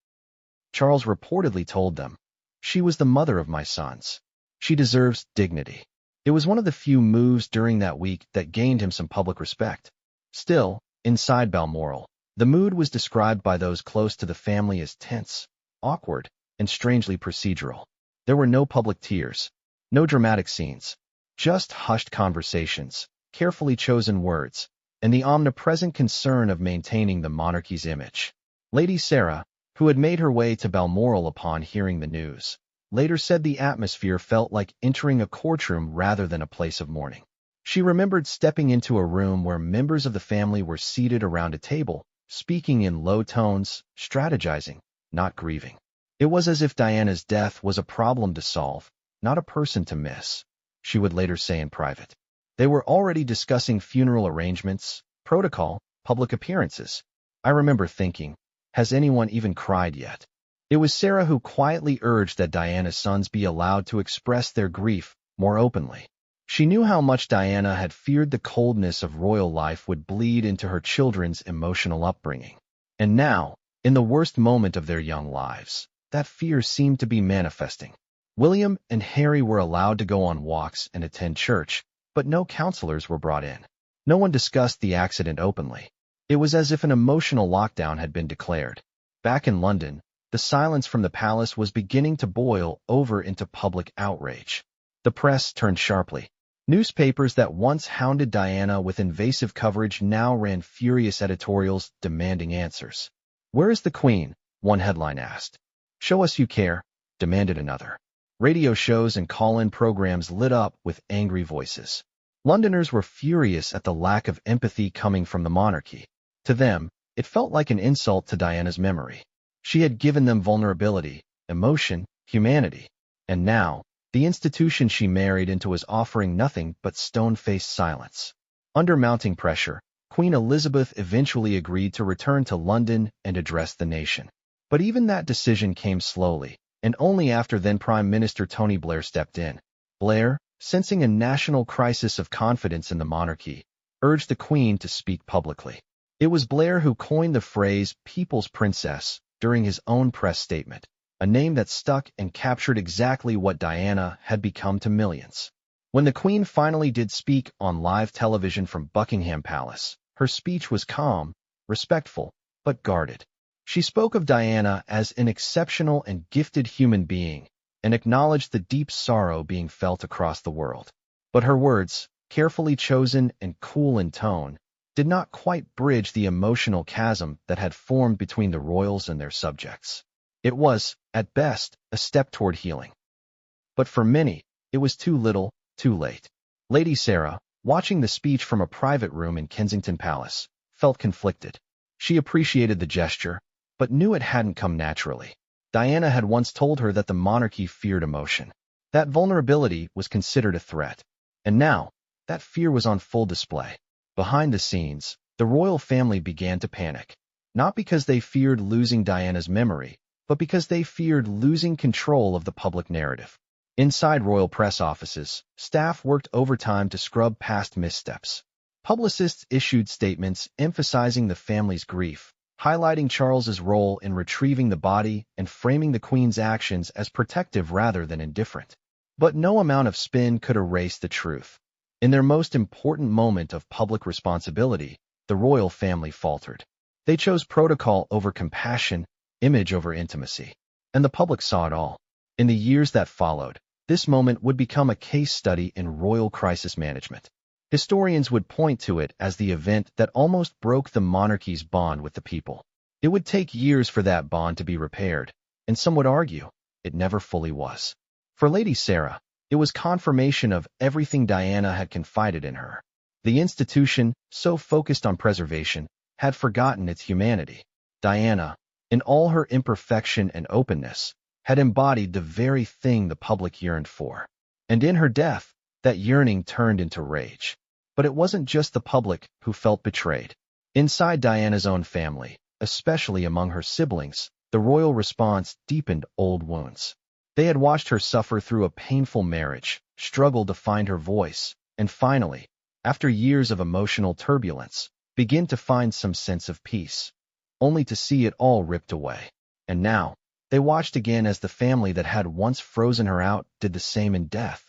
Charles reportedly told them, "She was the mother of my sons. She deserves dignity." It was one of the few moves during that week that gained him some public respect. Still, inside Balmoral, the mood was described by those close to the family as tense, awkward, and strangely procedural. There were no public tears, no dramatic scenes, just hushed conversations, carefully chosen words, and the omnipresent concern of maintaining the monarchy's image. Lady Sarah, who had made her way to Balmoral upon hearing the news, later said the atmosphere felt like entering a courtroom rather than a place of mourning. She remembered stepping into a room where members of the family were seated around a table, speaking in low tones, strategizing, not grieving. It was as if Diana's death was a problem to solve, not a person to miss, she would later say in private. They were already discussing funeral arrangements, protocol, public appearances. I remember thinking, has anyone even cried yet? It was Sarah who quietly urged that Diana's sons be allowed to express their grief more openly. She knew how much Diana had feared the coldness of royal life would bleed into her children's emotional upbringing. And now, in the worst moment of their young lives, that fear seemed to be manifesting. William and Harry were allowed to go on walks and attend church, but no counselors were brought in. No one discussed the accident openly. It was as if an emotional lockdown had been declared. Back in London, the silence from the palace was beginning to boil over into public outrage. The press turned sharply. Newspapers that once hounded Diana with invasive coverage now ran furious editorials demanding answers. "Where is the Queen?" one headline asked. "Show us you care," demanded another. Radio shows and call-in programs lit up with angry voices. Londoners were furious at the lack of empathy coming from the monarchy. To them, it felt like an insult to Diana's memory. She had given them vulnerability, emotion, humanity. And now, the institution she married into was offering nothing but stone-faced silence. Under mounting pressure, Queen Elizabeth eventually agreed to return to London and address the nation. But even that decision came slowly, and only after then Prime Minister Tony Blair stepped in. Blair, sensing a national crisis of confidence in the monarchy, urged the Queen to speak publicly. It was Blair who coined the phrase "People's Princess" during his own press statement, a name that stuck and captured exactly what Diana had become to millions. When the Queen finally did speak on live television from Buckingham Palace, her speech was calm, respectful, but guarded. She spoke of Diana as an exceptional and gifted human being, and acknowledged the deep sorrow being felt across the world. But her words, carefully chosen and cool in tone, did not quite bridge the emotional chasm that had formed between the royals and their subjects. It was, at best, a step toward healing. But for many, it was too little, too late. Lady Sarah, watching the speech from a private room in Kensington Palace, felt conflicted. She appreciated the gesture, but knew it hadn't come naturally. Diana had once told her that the monarchy feared emotion. That vulnerability was considered a threat. And now, that fear was on full display. Behind the scenes, the royal family began to panic. Not because they feared losing Diana's memory, but because they feared losing control of the public narrative. Inside royal press offices, staff worked overtime to scrub past missteps. Publicists issued statements emphasizing the family's grief, highlighting Charles's role in retrieving the body and framing the Queen's actions as protective rather than indifferent. But no amount of spin could erase the truth. In their most important moment of public responsibility, the royal family faltered. They chose protocol over compassion, image over intimacy. And the public saw it all. In the years that followed, this moment would become a case study in royal crisis management. Historians would point to it as the event that almost broke the monarchy's bond with the people. It would take years for that bond to be repaired, and some would argue it never fully was. For Lady Sarah, it was confirmation of everything Diana had confided in her. The institution, so focused on preservation, had forgotten its humanity. Diana, in all her imperfection and openness, had embodied the very thing the public yearned for. And in her death, that yearning turned into rage. But it wasn't just the public who felt betrayed. Inside Diana's own family, especially among her siblings, the royal response deepened old wounds. They had watched her suffer through a painful marriage, struggled to find her voice, and finally, after years of emotional turbulence, begin to find some sense of peace, only to see it all ripped away. And now, they watched again as the family that had once frozen her out did the same in death.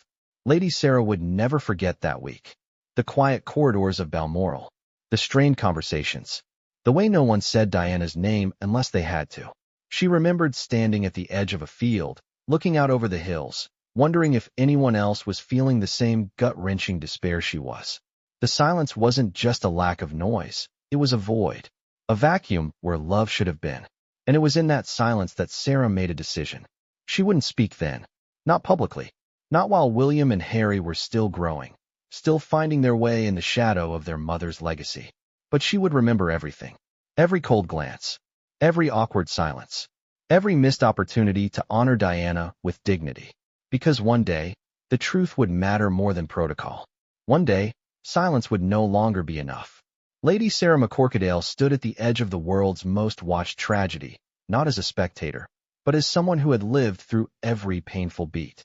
Lady Sarah would never forget that week. The quiet corridors of Balmoral, the strained conversations, the way no one said Diana's name unless they had to. She remembered standing at the edge of a field, looking out over the hills, wondering if anyone else was feeling the same gut-wrenching despair she was. The silence wasn't just a lack of noise, it was a void, a vacuum where love should have been. And it was in that silence that Sarah made a decision. She wouldn't speak then, not publicly, not while William and Harry were still growing, still finding their way in the shadow of their mother's legacy. But she would remember everything, every cold glance, every awkward silence, every missed opportunity to honor Diana with dignity. Because one day, the truth would matter more than protocol. One day, silence would no longer be enough. Lady Sarah McCorquodale stood at the edge of the world's most watched tragedy, not as a spectator, but as someone who had lived through every painful beat.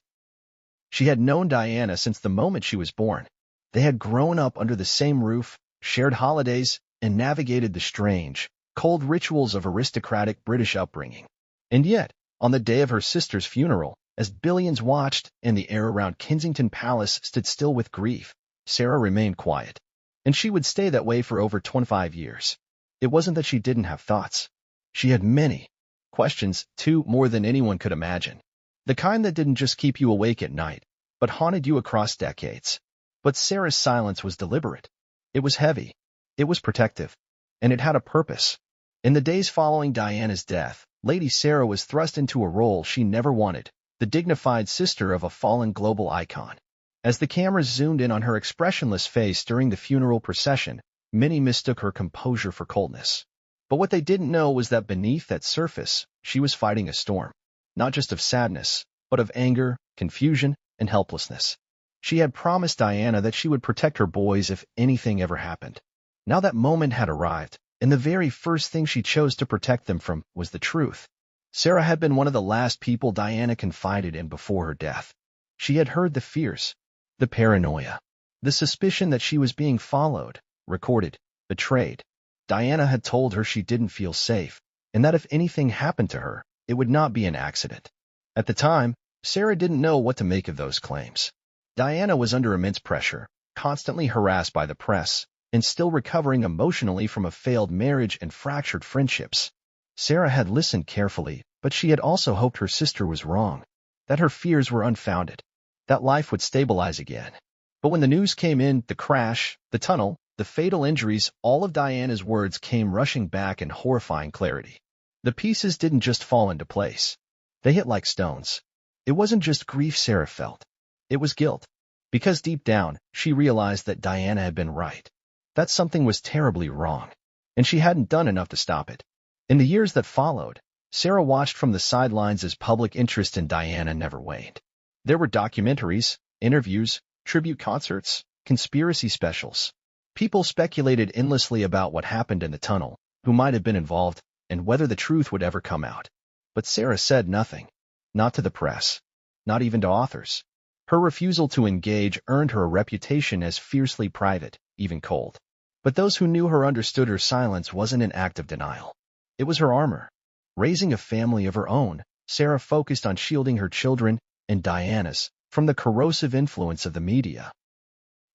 She had known Diana since the moment she was born. They had grown up under the same roof, shared holidays, and navigated the strange, cold rituals of aristocratic British upbringing. And yet, on the day of her sister's funeral, as billions watched and the air around Kensington Palace stood still with grief, Sarah remained quiet. And she would stay that way for over 25 years. It wasn't that she didn't have thoughts. She had many. Questions, too, more than anyone could imagine. The kind that didn't just keep you awake at night, but haunted you across decades. But Sarah's silence was deliberate. It was heavy. It was protective. And it had a purpose. In the days following Diana's death, Lady Sarah was thrust into a role she never wanted, the dignified sister of a fallen global icon. As the cameras zoomed in on her expressionless face during the funeral procession, many mistook her composure for coldness. But what they didn't know was that beneath that surface, she was fighting a storm, not just of sadness, but of anger, confusion, and helplessness. She had promised Diana that she would protect her boys if anything ever happened. Now that moment had arrived, and the very first thing she chose to protect them from was the truth. Sarah had been one of the last people Diana confided in before her death. She had heard the fears, the paranoia, the suspicion that she was being followed, recorded, betrayed. Diana had told her she didn't feel safe, and that if anything happened to her, it would not be an accident. At the time, Sarah didn't know what to make of those claims. Diana was under immense pressure, constantly harassed by the press, and still recovering emotionally from a failed marriage and fractured friendships. Sarah had listened carefully, but she had also hoped her sister was wrong, that her fears were unfounded, that life would stabilize again. But when the news came in, the crash, the tunnel, the fatal injuries, all of Diana's words came rushing back in horrifying clarity. The pieces didn't just fall into place. They hit like stones. It wasn't just grief Sarah felt. It was guilt. Because deep down, she realized that Diana had been right. That something was terribly wrong, and she hadn't done enough to stop it. In the years that followed, Sarah watched from the sidelines as public interest in Diana never waned. There were documentaries, interviews, tribute concerts, conspiracy specials. People speculated endlessly about what happened in the tunnel, who might have been involved, and whether the truth would ever come out. But Sarah said nothing. Not to the press. Not even to authors. Her refusal to engage earned her a reputation as fiercely private, even cold. But those who knew her understood her silence wasn't an act of denial. It was her armor. Raising a family of her own, Sarah focused on shielding her children and Diana's from the corrosive influence of the media.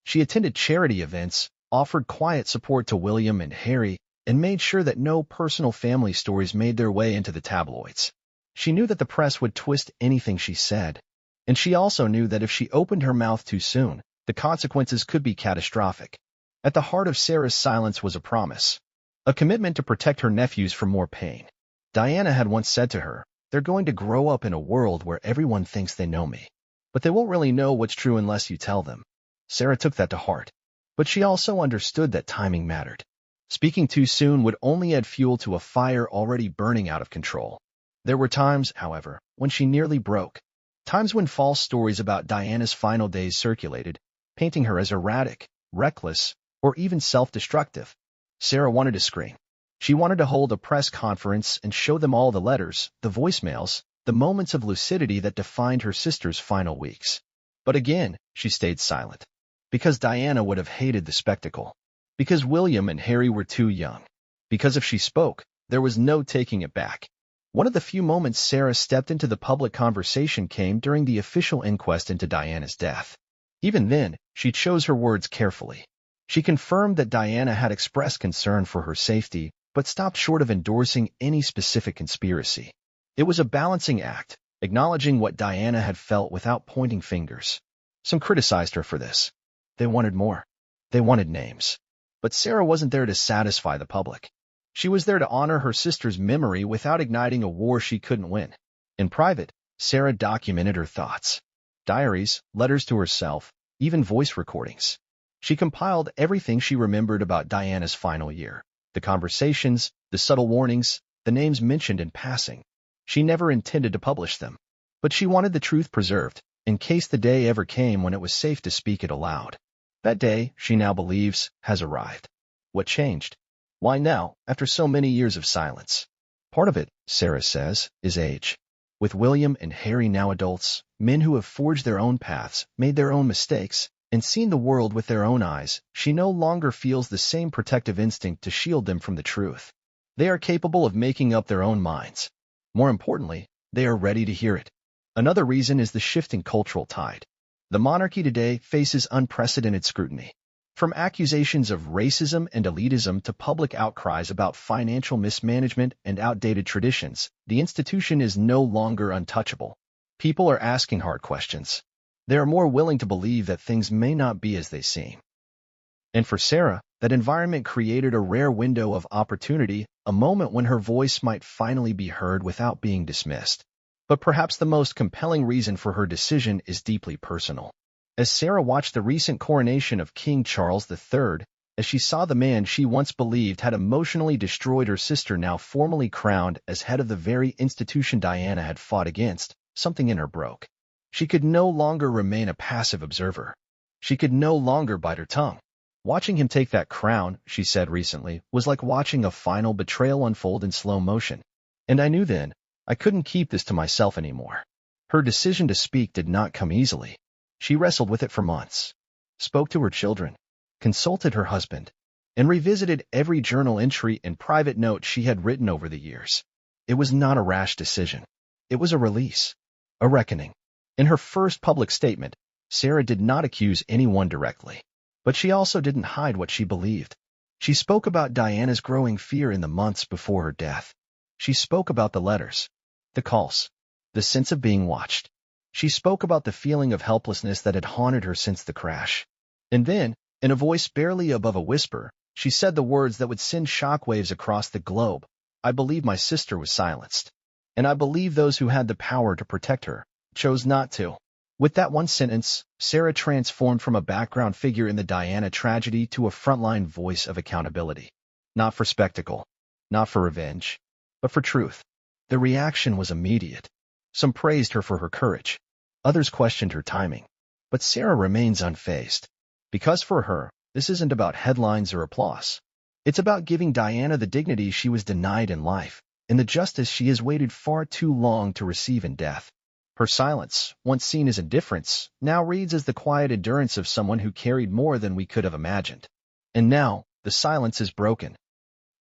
She attended charity events, offered quiet support to William and Harry, and made sure that no personal family stories made their way into the tabloids. She knew that the press would twist anything she said, and she also knew that if she opened her mouth too soon, the consequences could be catastrophic. At the heart of Sarah's silence was a promise, a commitment to protect her nephews from more pain. Diana had once said to her, "They're going to grow up in a world where everyone thinks they know me, but they won't really know what's true unless you tell them." Sarah took that to heart, but she also understood that timing mattered. Speaking too soon would only add fuel to a fire already burning out of control. There were times, however, when she nearly broke. Times when false stories about Diana's final days circulated, painting her as erratic, reckless, or even self-destructive. Sarah wanted to scream. She wanted to hold a press conference and show them all the letters, the voicemails, the moments of lucidity that defined her sister's final weeks. But again, she stayed silent. Because Diana would have hated the spectacle. Because William and Harry were too young. Because if she spoke, there was no taking it back. One of the few moments Sarah stepped into the public conversation came during the official inquest into Diana's death. Even then, she chose her words carefully. She confirmed that Diana had expressed concern for her safety, but stopped short of endorsing any specific conspiracy. It was a balancing act, acknowledging what Diana had felt without pointing fingers. Some criticized her for this. They wanted more. They wanted names. But Sarah wasn't there to satisfy the public. She was there to honor her sister's memory without igniting a war she couldn't win. In private, Sarah documented her thoughts. Diaries, letters to herself, even voice recordings. She compiled everything she remembered about Diana's final year. The conversations, the subtle warnings, the names mentioned in passing. She never intended to publish them. But she wanted the truth preserved, in case the day ever came when it was safe to speak it aloud. That day, she now believes, has arrived. What changed? Why now, after so many years of silence? Part of it, Sarah says, is age. With William and Harry now adults, men who have forged their own paths, made their own mistakes, and seen the world with their own eyes, she no longer feels the same protective instinct to shield them from the truth. They are capable of making up their own minds. More importantly, they are ready to hear it. Another reason is the shifting cultural tide. The monarchy today faces unprecedented scrutiny. From accusations of racism and elitism to public outcries about financial mismanagement and outdated traditions, the institution is no longer untouchable. People are asking hard questions. They are more willing to believe that things may not be as they seem. And for Sarah, that environment created a rare window of opportunity, a moment when her voice might finally be heard without being dismissed. But perhaps the most compelling reason for her decision is deeply personal. As Sarah watched the recent coronation of King Charles III, as she saw the man she once believed had emotionally destroyed her sister now formally crowned as head of the very institution Diana had fought against, something in her broke. She could no longer remain a passive observer. She could no longer bite her tongue. Watching him take that crown, she said recently, was like watching a final betrayal unfold in slow motion. And I knew then, I couldn't keep this to myself anymore. Her decision to speak did not come easily. She wrestled with it for months, spoke to her children, consulted her husband, and revisited every journal entry and private note she had written over the years. It was not a rash decision. It was a release, a reckoning. In her first public statement, Sarah did not accuse anyone directly, but she also didn't hide what she believed. She spoke about Diana's growing fear in the months before her death. She spoke about the letters, the calls, the sense of being watched. She spoke about the feeling of helplessness that had haunted her since the crash. And then, in a voice barely above a whisper, she said the words that would send shockwaves across the globe. I believe my sister was silenced. And I believe those who had the power to protect her chose not to. With that one sentence, Sarah transformed from a background figure in the Diana tragedy to a frontline voice of accountability. Not for spectacle, not for revenge, but for truth. The reaction was immediate. Some praised her for her courage. Others questioned her timing. But Sarah remains unfazed. Because for her, this isn't about headlines or applause. It's about giving Diana the dignity she was denied in life, and the justice she has waited far too long to receive in death. Her silence, once seen as indifference, now reads as the quiet endurance of someone who carried more than we could have imagined. And now, the silence is broken.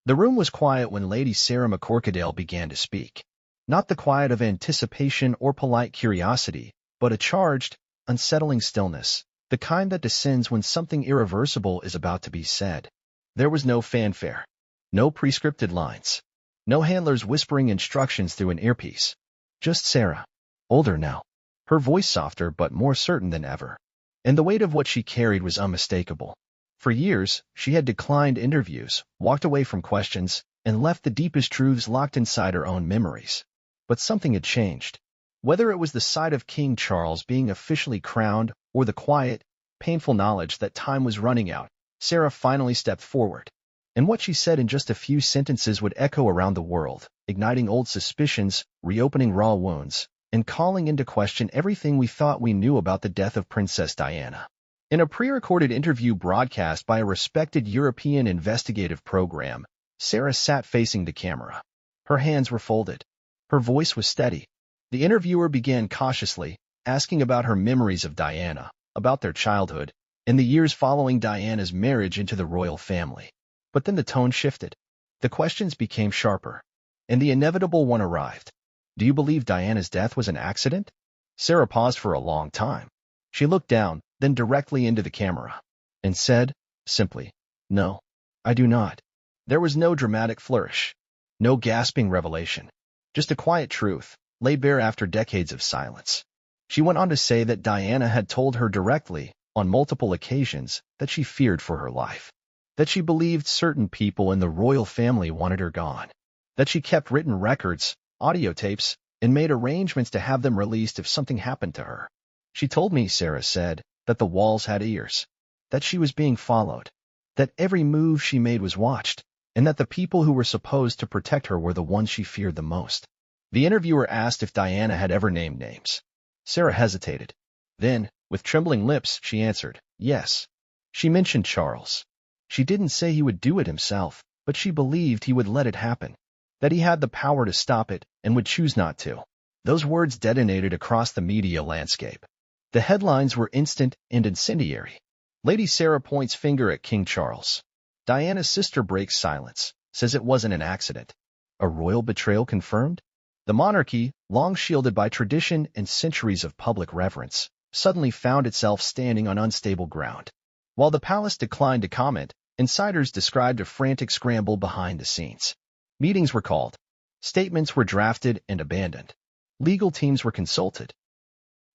The room was quiet when Lady Sarah McCorquodale began to speak. Not the quiet of anticipation or polite curiosity, but a charged, unsettling stillness, the kind that descends when something irreversible is about to be said. There was no fanfare, no prescripted lines, no handlers whispering instructions through an earpiece. Just Sarah, older now, her voice softer but more certain than ever. And the weight of what she carried was unmistakable. For years, she had declined interviews, walked away from questions, and left the deepest truths locked inside her own memories. But something had changed. Whether it was the sight of King Charles being officially crowned or the quiet, painful knowledge that time was running out, Sarah finally stepped forward. And what she said in just a few sentences would echo around the world, igniting old suspicions, reopening raw wounds, and calling into question everything we thought we knew about the death of Princess Diana. In a pre-recorded interview broadcast by a respected European investigative program, Sarah sat facing the camera. Her hands were folded. Her voice was steady. The interviewer began cautiously, asking about her memories of Diana, about their childhood, and the years following Diana's marriage into the royal family. But then the tone shifted. The questions became sharper, and the inevitable one arrived. Do you believe Diana's death was an accident? Sarah paused for a long time. She looked down, then directly into the camera, and said, simply, "No, I do not." There was no dramatic flourish, no gasping revelation, just a quiet truth, laid bare after decades of silence. She went on to say that Diana had told her directly, on multiple occasions, that she feared for her life, that she believed certain people in the royal family wanted her gone, that she kept written records, audio tapes, and made arrangements to have them released if something happened to her. She told me, Sarah said, that the walls had ears, that she was being followed, that every move she made was watched, and that the people who were supposed to protect her were the ones she feared the most. The interviewer asked if Diana had ever named names. Sarah hesitated. Then, with trembling lips, she answered, yes. She mentioned Charles. She didn't say he would do it himself, but she believed he would let it happen, that he had the power to stop it and would choose not to. Those words detonated across the media landscape. The headlines were instant and incendiary. Lady Sarah points finger at King Charles. Diana's sister breaks silence, says it wasn't an accident. A royal betrayal confirmed? The monarchy, long shielded by tradition and centuries of public reverence, suddenly found itself standing on unstable ground. While the palace declined to comment, insiders described a frantic scramble behind the scenes. Meetings were called. Statements were drafted and abandoned. Legal teams were consulted.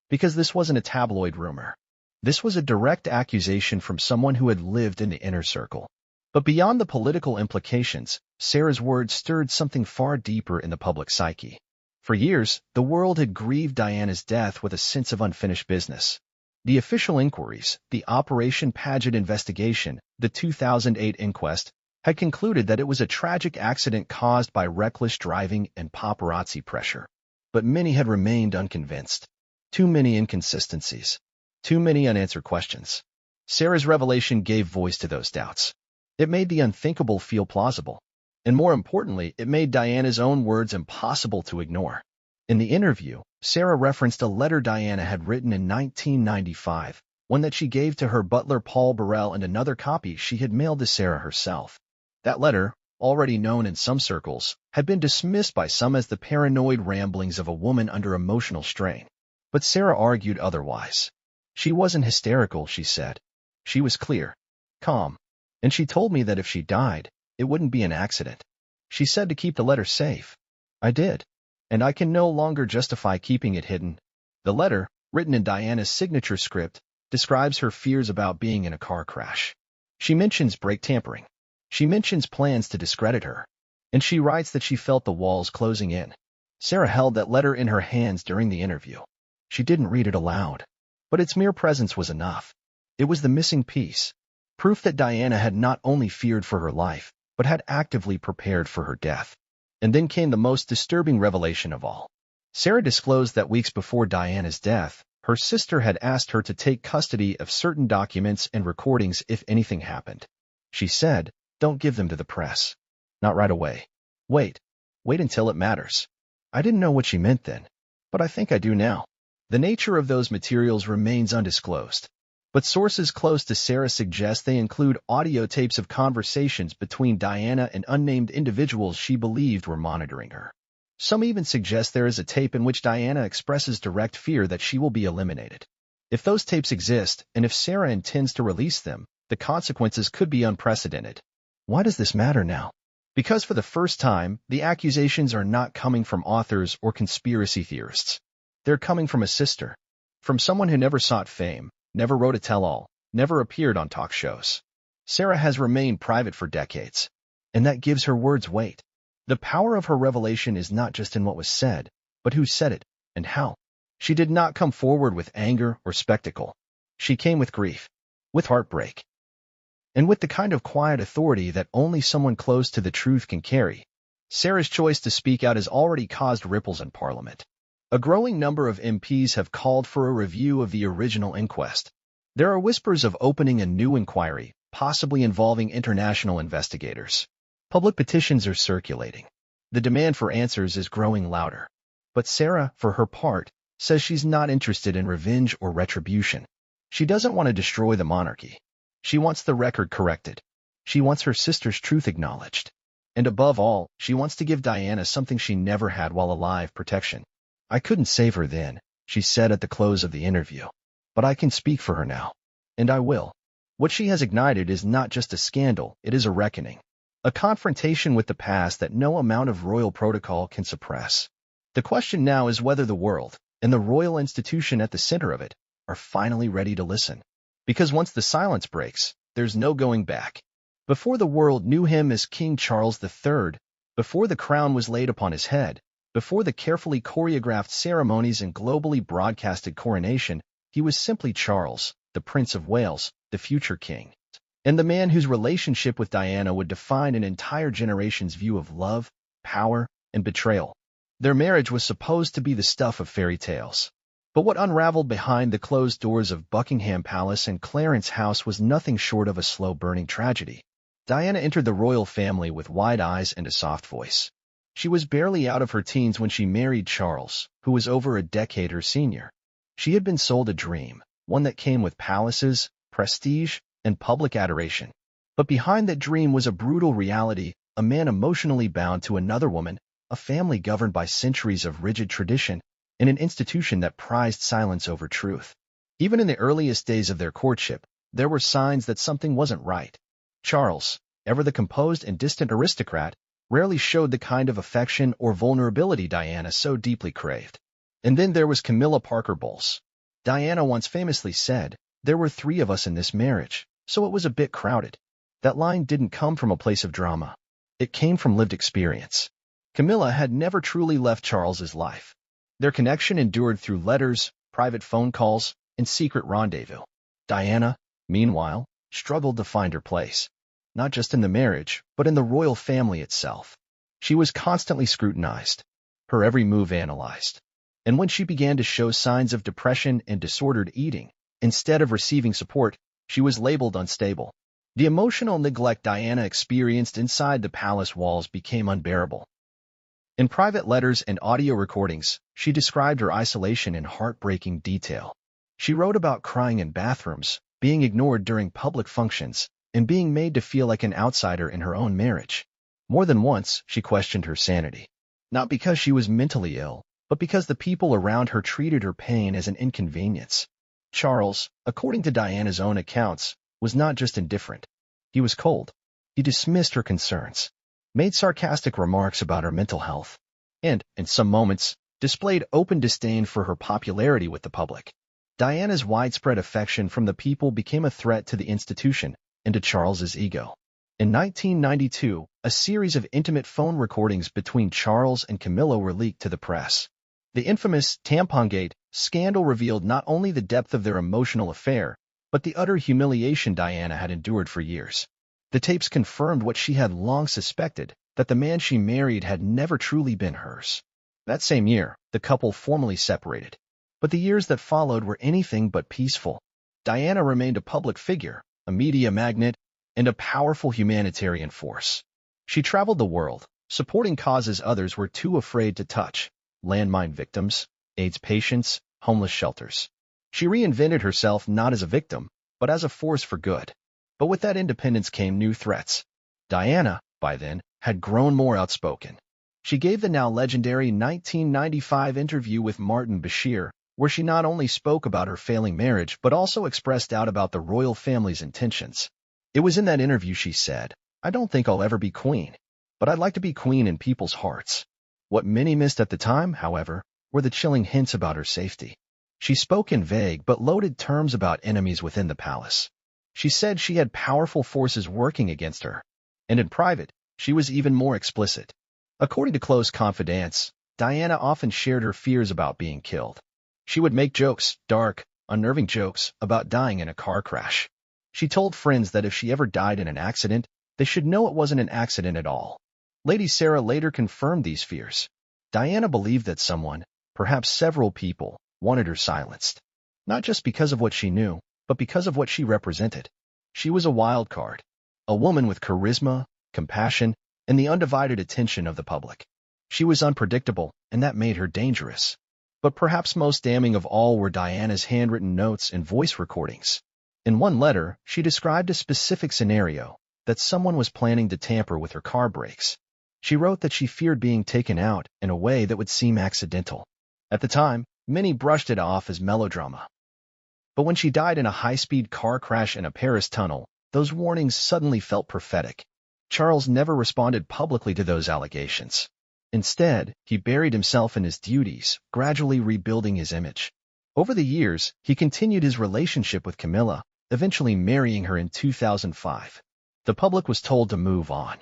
Because this wasn't a tabloid rumor. This was a direct accusation from someone who had lived in the inner circle. But beyond the political implications, Sarah's words stirred something far deeper in the public psyche. For years, the world had grieved Diana's death with a sense of unfinished business. The official inquiries, the Operation Paget investigation, the 2008 inquest, had concluded that it was a tragic accident caused by reckless driving and paparazzi pressure. But many had remained unconvinced. Too many inconsistencies. Too many unanswered questions. Sarah's revelation gave voice to those doubts. It made the unthinkable feel plausible. And more importantly, it made Diana's own words impossible to ignore. In the interview, Sarah referenced a letter Diana had written in 1995, one that she gave to her butler Paul Burrell and another copy she had mailed to Sarah herself. That letter, already known in some circles, had been dismissed by some as the paranoid ramblings of a woman under emotional strain. But Sarah argued otherwise. She wasn't hysterical, she said. She was clear, calm, and she told me that if she died, it wouldn't be an accident. She said to keep the letter safe. I did, and I can no longer justify keeping it hidden. The letter, written in Diana's signature script, describes her fears about being in a car crash. She mentions brake tampering. She mentions plans to discredit her, and she writes that she felt the walls closing in. Sarah held that letter in her hands during the interview. She didn't read it aloud, but its mere presence was enough. It was the missing piece, proof that Diana had not only feared for her life, but had actively prepared for her death. And then came the most disturbing revelation of all. Sarah disclosed that weeks before Diana's death, her sister had asked her to take custody of certain documents and recordings if anything happened. She said, "Don't give them to the press. Not right away. Wait until it matters." I didn't know what she meant then, but I think I do now. The nature of those materials remains undisclosed, but sources close to Sarah suggest they include audio tapes of conversations between Diana and unnamed individuals she believed were monitoring her. Some even suggest there is a tape in which Diana expresses direct fear that she will be eliminated. If those tapes exist, and if Sarah intends to release them, the consequences could be unprecedented. Why does this matter now? Because for the first time, the accusations are not coming from authors or conspiracy theorists. They're coming from a sister, from someone who never sought fame, never wrote a tell-all, never appeared on talk shows. Sarah has remained private for decades, and that gives her words weight. The power of her revelation is not just in what was said, but who said it, and how. She did not come forward with anger or spectacle. She came with grief, with heartbreak, and with the kind of quiet authority that only someone close to the truth can carry. Sarah's choice to speak out has already caused ripples in Parliament. A growing number of MPs have called for a review of the original inquest. There are whispers of opening a new inquiry, possibly involving international investigators. Public petitions are circulating. The demand for answers is growing louder. But Sarah, for her part, says she's not interested in revenge or retribution. She doesn't want to destroy the monarchy. She wants the record corrected. She wants her sister's truth acknowledged. And above all, she wants to give Diana something she never had while alive: protection. I couldn't save her then, she said at the close of the interview. But I can speak for her now. And I will. What she has ignited is not just a scandal, it is a reckoning. A confrontation with the past that no amount of royal protocol can suppress. The question now is whether the world, and the royal institution at the center of it, are finally ready to listen. Because once the silence breaks, there's no going back. Before the world knew him as King Charles III, before the crown was laid upon his head, before the carefully choreographed ceremonies and globally broadcasted coronation, he was simply Charles, the Prince of Wales, the future king, and the man whose relationship with Diana would define an entire generation's view of love, power, and betrayal. Their marriage was supposed to be the stuff of fairy tales. But what unraveled behind the closed doors of Buckingham Palace and Clarence House was nothing short of a slow-burning tragedy. Diana entered the royal family with wide eyes and a soft voice. She was barely out of her teens when she married Charles, who was over a decade her senior. She had been sold a dream, one that came with palaces, prestige, and public adoration. But behind that dream was a brutal reality: a man emotionally bound to another woman, a family governed by centuries of rigid tradition, and an institution that prized silence over truth. Even in the earliest days of their courtship, there were signs that something wasn't right. Charles, ever the composed and distant aristocrat, rarely showed the kind of affection or vulnerability Diana so deeply craved. And then there was Camilla Parker Bowles. Diana once famously said, "There were 3 of us in this marriage, so it was a bit crowded." That line didn't come from a place of drama. It came from lived experience. Camilla had never truly left Charles's life. Their connection endured through letters, private phone calls, and secret rendezvous. Diana, meanwhile, struggled to find her place, not just in the marriage, but in the royal family itself. She was constantly scrutinized, her every move analyzed. And when she began to show signs of depression and disordered eating, instead of receiving support, she was labeled unstable. The emotional neglect Diana experienced inside the palace walls became unbearable. In private letters and audio recordings, she described her isolation in heartbreaking detail. She wrote about crying in bathrooms, being ignored during public functions, and being made to feel like an outsider in her own marriage. More than once, she questioned her sanity. Not because she was mentally ill, but because the people around her treated her pain as an inconvenience. Charles, according to Diana's own accounts, was not just indifferent. He was cold. He dismissed her concerns, made sarcastic remarks about her mental health, and, in some moments, displayed open disdain for her popularity with the public. Diana's widespread affection from the people became a threat to the institution and to Charles's ego. In 1992, a series of intimate phone recordings between Charles and Camilla were leaked to the press. The infamous Tampongate scandal revealed not only the depth of their emotional affair, but the utter humiliation Diana had endured for years. The tapes confirmed what she had long suspected, that the man she married had never truly been hers. That same year, the couple formally separated. But the years that followed were anything but peaceful. Diana remained a public figure, a media magnet, and a powerful humanitarian force. She traveled the world, supporting causes others were too afraid to touch: landmine victims, AIDS patients, homeless shelters. She reinvented herself not as a victim, but as a force for good. But with that independence came new threats. Diana, by then, had grown more outspoken. She gave the now legendary 1995 interview with Martin Bashir, where she not only spoke about her failing marriage but also expressed doubt about the royal family's intentions. It was in that interview she said, "I don't think I'll ever be queen, but I'd like to be queen in people's hearts." What many missed at the time, however, were the chilling hints about her safety. She spoke in vague but loaded terms about enemies within the palace. She said she had powerful forces working against her. And in private, she was even more explicit. According to close confidants, Diana often shared her fears about being killed. She would make jokes, dark, unnerving jokes, about dying in a car crash. She told friends that if she ever died in an accident, they should know it wasn't an accident at all. Lady Sarah later confirmed these fears. Diana believed that someone, perhaps several people, wanted her silenced. Not just because of what she knew, but because of what she represented. She was a wild card, a woman with charisma, compassion, and the undivided attention of the public. She was unpredictable, and that made her dangerous. But perhaps most damning of all were Diana's handwritten notes and voice recordings. In one letter, she described a specific scenario, that someone was planning to tamper with her car brakes. She wrote that she feared being taken out in a way that would seem accidental. At the time, many brushed it off as melodrama. But when she died in a high-speed car crash in a Paris tunnel, those warnings suddenly felt prophetic. Charles never responded publicly to those allegations. Instead, he buried himself in his duties, gradually rebuilding his image. Over the years, he continued his relationship with Camilla, eventually marrying her in 2005. The public was told to move on,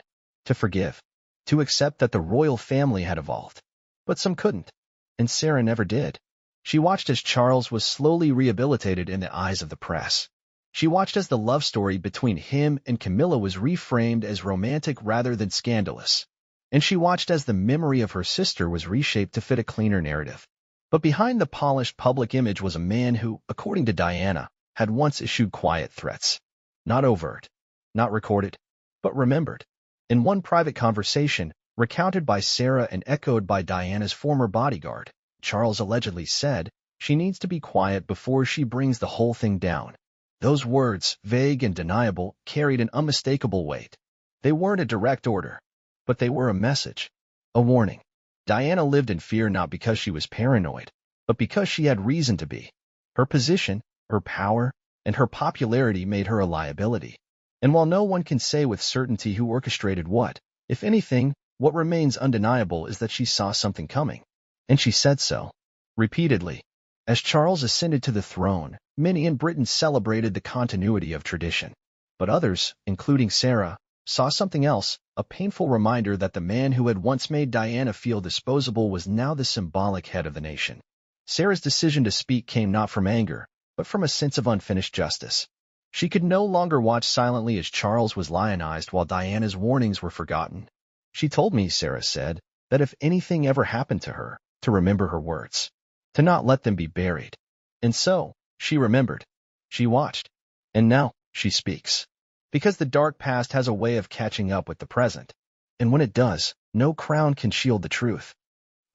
to forgive, to accept that the royal family had evolved. But some couldn't, and Sarah never did. She watched as Charles was slowly rehabilitated in the eyes of the press. She watched as the love story between him and Camilla was reframed as romantic rather than scandalous. And she watched as the memory of her sister was reshaped to fit a cleaner narrative. But behind the polished public image was a man who, according to Diana, had once issued quiet threats. Not overt, not recorded, but remembered. In one private conversation, recounted by Sarah and echoed by Diana's former bodyguard, Charles allegedly said, "She needs to be quiet before she brings the whole thing down." Those words, vague and deniable, carried an unmistakable weight. They weren't a direct order, but they were a message, a warning. Diana lived in fear not because she was paranoid, but because she had reason to be. Her position, her power, and her popularity made her a liability. And while no one can say with certainty who orchestrated what, if anything, what remains undeniable is that she saw something coming. And she said so, repeatedly. As Charles ascended to the throne, many in Britain celebrated the continuity of tradition. But others, including Sarah, saw something else, a painful reminder that the man who had once made Diana feel disposable was now the symbolic head of the nation. Sarah's decision to speak came not from anger, but from a sense of unfinished justice. She could no longer watch silently as Charles was lionized while Diana's warnings were forgotten. She told me, Sarah said, that if anything ever happened to her, to remember her words, to not let them be buried. And so, she remembered. She watched. And now, she speaks. Because the dark past has a way of catching up with the present. And when it does, no crown can shield the truth.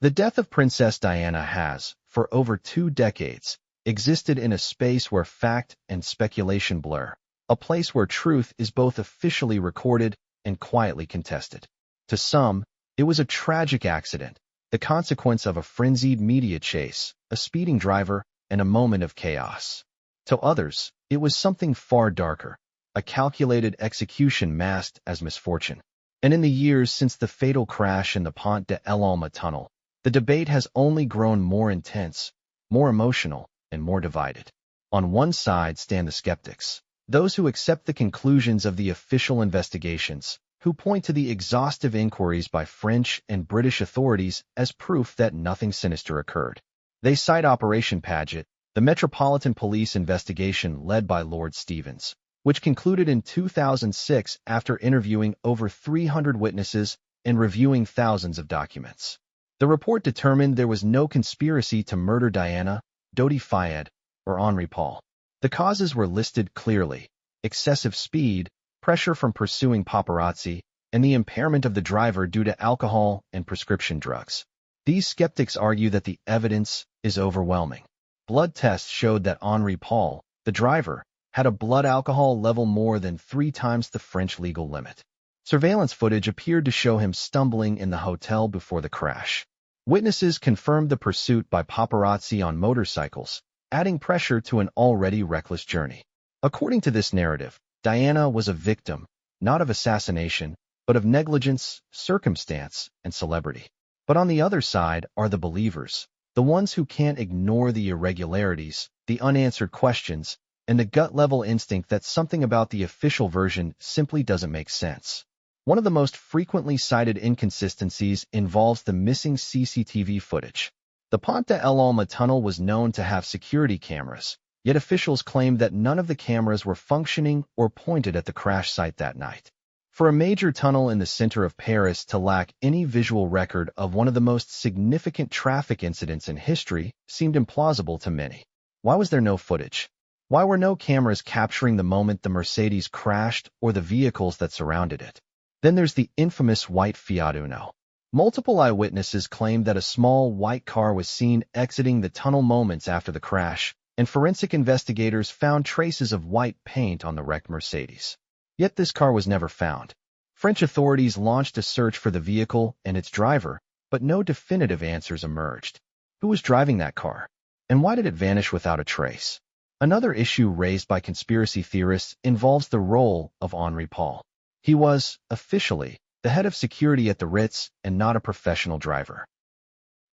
The death of Princess Diana has, for over 2 decades, existed in a space where fact and speculation blur, a place where truth is both officially recorded and quietly contested. To some, it was a tragic accident, the consequence of a frenzied media chase, a speeding driver, and a moment of chaos. To others, it was something far darker, a calculated execution masked as misfortune. And in the years since the fatal crash in the Pont de l'Alma tunnel, the debate has only grown more intense, more emotional, and more divided. On one side stand the skeptics, those who accept the conclusions of the official investigations, who point to the exhaustive inquiries by French and British authorities as proof that nothing sinister occurred. They cite Operation Paget, the Metropolitan Police investigation led by Lord Stevens, which concluded in 2006 after interviewing over 300 witnesses and reviewing thousands of documents. The report determined there was no conspiracy to murder Diana, Dodi Fayed, or Henri Paul. The causes were listed clearly: excessive speed, pressure from pursuing paparazzi, and the impairment of the driver due to alcohol and prescription drugs. These skeptics argue that the evidence is overwhelming. Blood tests showed that Henri Paul, the driver, had a blood alcohol level more than 3 times the French legal limit. Surveillance footage appeared to show him stumbling in the hotel before the crash. Witnesses confirmed the pursuit by paparazzi on motorcycles, adding pressure to an already reckless journey. According to this narrative, Diana was a victim, not of assassination, but of negligence, circumstance, and celebrity. But on the other side are the believers, the ones who can't ignore the irregularities, the unanswered questions, and the gut-level instinct that something about the official version simply doesn't make sense. One of the most frequently cited inconsistencies involves the missing CCTV footage. The Pont de l'Alma tunnel was known to have security cameras, yet officials claimed that none of the cameras were functioning or pointed at the crash site that night. For a major tunnel in the center of Paris to lack any visual record of one of the most significant traffic incidents in history seemed implausible to many. Why was there no footage? Why were no cameras capturing the moment the Mercedes crashed or the vehicles that surrounded it? Then there's the infamous white Fiat Uno. Multiple eyewitnesses claimed that a small white car was seen exiting the tunnel moments after the crash, and forensic investigators found traces of white paint on the wrecked Mercedes. Yet this car was never found. French authorities launched a search for the vehicle and its driver, but no definitive answers emerged. Who was driving that car? And why did it vanish without a trace? Another issue raised by conspiracy theorists involves the role of Henri Paul. He was, officially, the head of security at the Ritz and not a professional driver.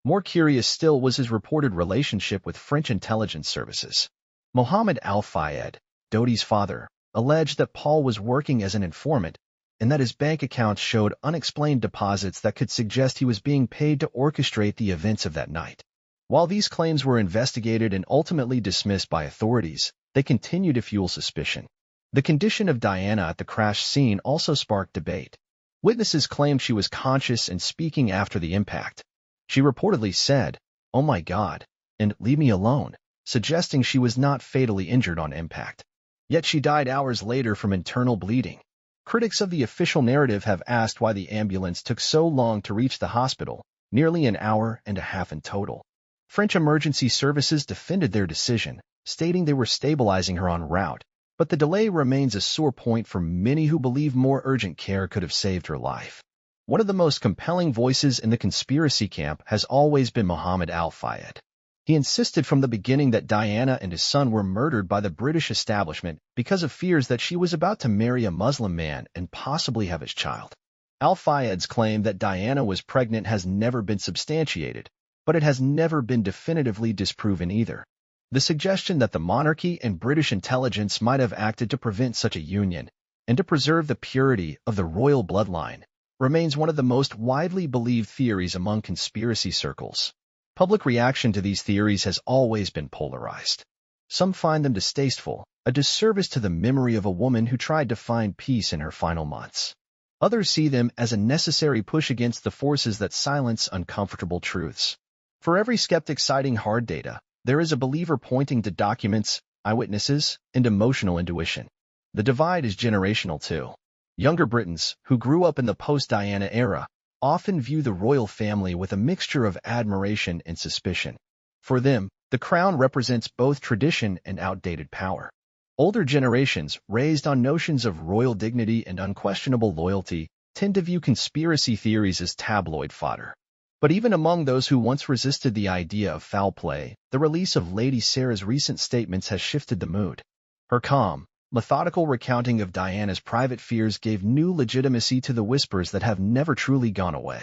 More curious still was his reported relationship with French intelligence services. Mohammed Al-Fayed, Dodi's father, alleged that Paul was working as an informant and that his bank accounts showed unexplained deposits that could suggest he was being paid to orchestrate the events of that night. While these claims were investigated and ultimately dismissed by authorities, they continue to fuel suspicion. The condition of Diana at the crash scene also sparked debate. Witnesses claimed she was conscious and speaking after the impact. She reportedly said, "Oh my God," and "leave me alone," suggesting she was not fatally injured on impact. Yet she died hours later from internal bleeding. Critics of the official narrative have asked why the ambulance took so long to reach the hospital, nearly an hour and a half in total. French emergency services defended their decision, stating they were stabilizing her en route, but the delay remains a sore point for many who believe more urgent care could have saved her life. One of the most compelling voices in the conspiracy camp has always been Mohammed Al-Fayed. He insisted from the beginning that Diana and his son were murdered by the British establishment because of fears that she was about to marry a Muslim man and possibly have his child. Al-Fayed's claim that Diana was pregnant has never been substantiated, but it has never been definitively disproven either. The suggestion that the monarchy and British intelligence might have acted to prevent such a union and to preserve the purity of the royal bloodline remains one of the most widely believed theories among conspiracy circles. Public reaction to these theories has always been polarized. Some find them distasteful, a disservice to the memory of a woman who tried to find peace in her final months. Others see them as a necessary push against the forces that silence uncomfortable truths. For every skeptic citing hard data, there is a believer pointing to documents, eyewitnesses, and emotional intuition. The divide is generational too. Younger Britons, who grew up in the post-Diana era, often view the royal family with a mixture of admiration and suspicion. For them, the crown represents both tradition and outdated power. Older generations, raised on notions of royal dignity and unquestionable loyalty, tend to view conspiracy theories as tabloid fodder. But even among those who once resisted the idea of foul play, the release of Lady Sarah's recent statements has shifted the mood. Her calm, methodical recounting of Diana's private fears gave new legitimacy to the whispers that have never truly gone away.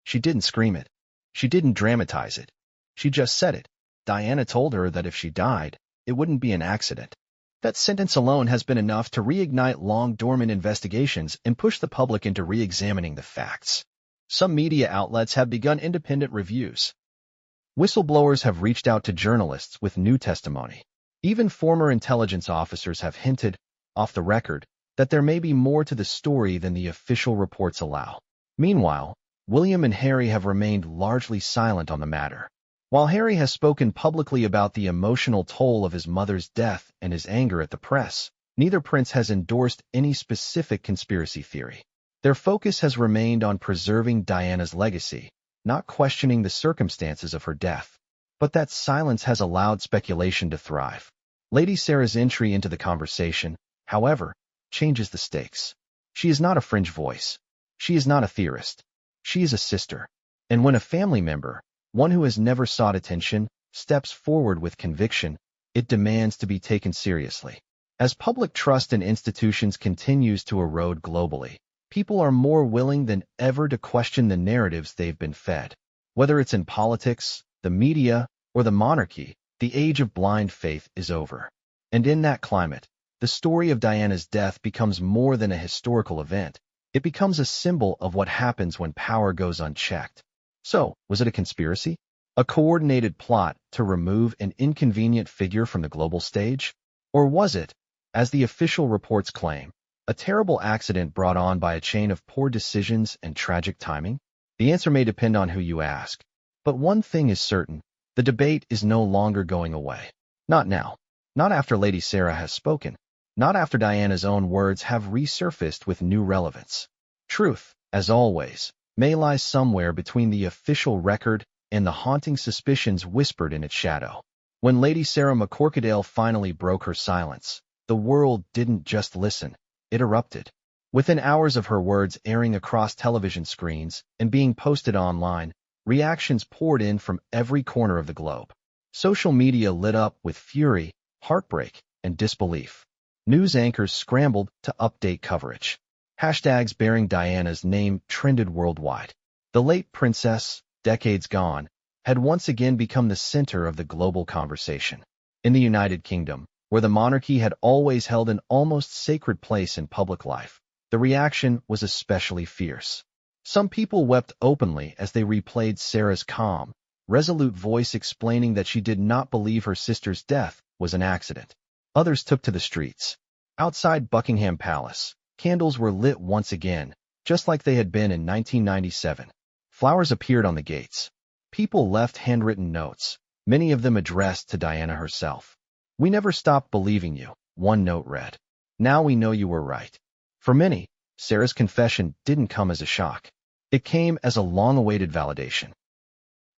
She didn't scream it. She didn't dramatize it. She just said it. Diana told her that if she died, it wouldn't be an accident. That sentence alone has been enough to reignite long-dormant investigations and push the public into re-examining the facts. Some media outlets have begun independent reviews. Whistleblowers have reached out to journalists with new testimony. Even former intelligence officers have hinted, off the record, that there may be more to the story than the official reports allow. Meanwhile, William and Harry have remained largely silent on the matter. While Harry has spoken publicly about the emotional toll of his mother's death and his anger at the press, neither prince has endorsed any specific conspiracy theory. Their focus has remained on preserving Diana's legacy, not questioning the circumstances of her death. But that silence has allowed speculation to thrive. Lady Sarah's entry into the conversation, however, changes the stakes. She is not a fringe voice. She is not a theorist. She is a sister. And when a family member, one who has never sought attention, steps forward with conviction, it demands to be taken seriously. As public trust in institutions continues to erode globally, people are more willing than ever to question the narratives they've been fed. Whether it's in politics, the media, or the monarchy, the age of blind faith is over. And in that climate, the story of Diana's death becomes more than a historical event. It becomes a symbol of what happens when power goes unchecked. So, was it a conspiracy? A coordinated plot to remove an inconvenient figure from the global stage? Or was it, as the official reports claim, a terrible accident brought on by a chain of poor decisions and tragic timing? The answer may depend on who you ask. But one thing is certain, the debate is no longer going away. Not now. Not after Lady Sarah has spoken. Not after Diana's own words have resurfaced with new relevance. Truth, as always, may lie somewhere between the official record and the haunting suspicions whispered in its shadow. When Lady Sarah McCorquodale finally broke her silence, the world didn't just listen, it erupted. Within hours of her words airing across television screens and being posted online, reactions poured in from every corner of the globe. Social media lit up with fury, heartbreak, and disbelief. News anchors scrambled to update coverage. Hashtags bearing Diana's name trended worldwide. The late princess, decades gone, had once again become the center of the global conversation. In the United Kingdom, where the monarchy had always held an almost sacred place in public life, the reaction was especially fierce. Some people wept openly as they replayed Sarah's calm, resolute voice explaining that she did not believe her sister's death was an accident. Others took to the streets. Outside Buckingham Palace, candles were lit once again, just like they had been in 1997. Flowers appeared on the gates. People left handwritten notes, many of them addressed to Diana herself. "We never stopped believing you," one note read. "Now we know you were right." For many, Sarah's confession didn't come as a shock. It came as a long-awaited validation.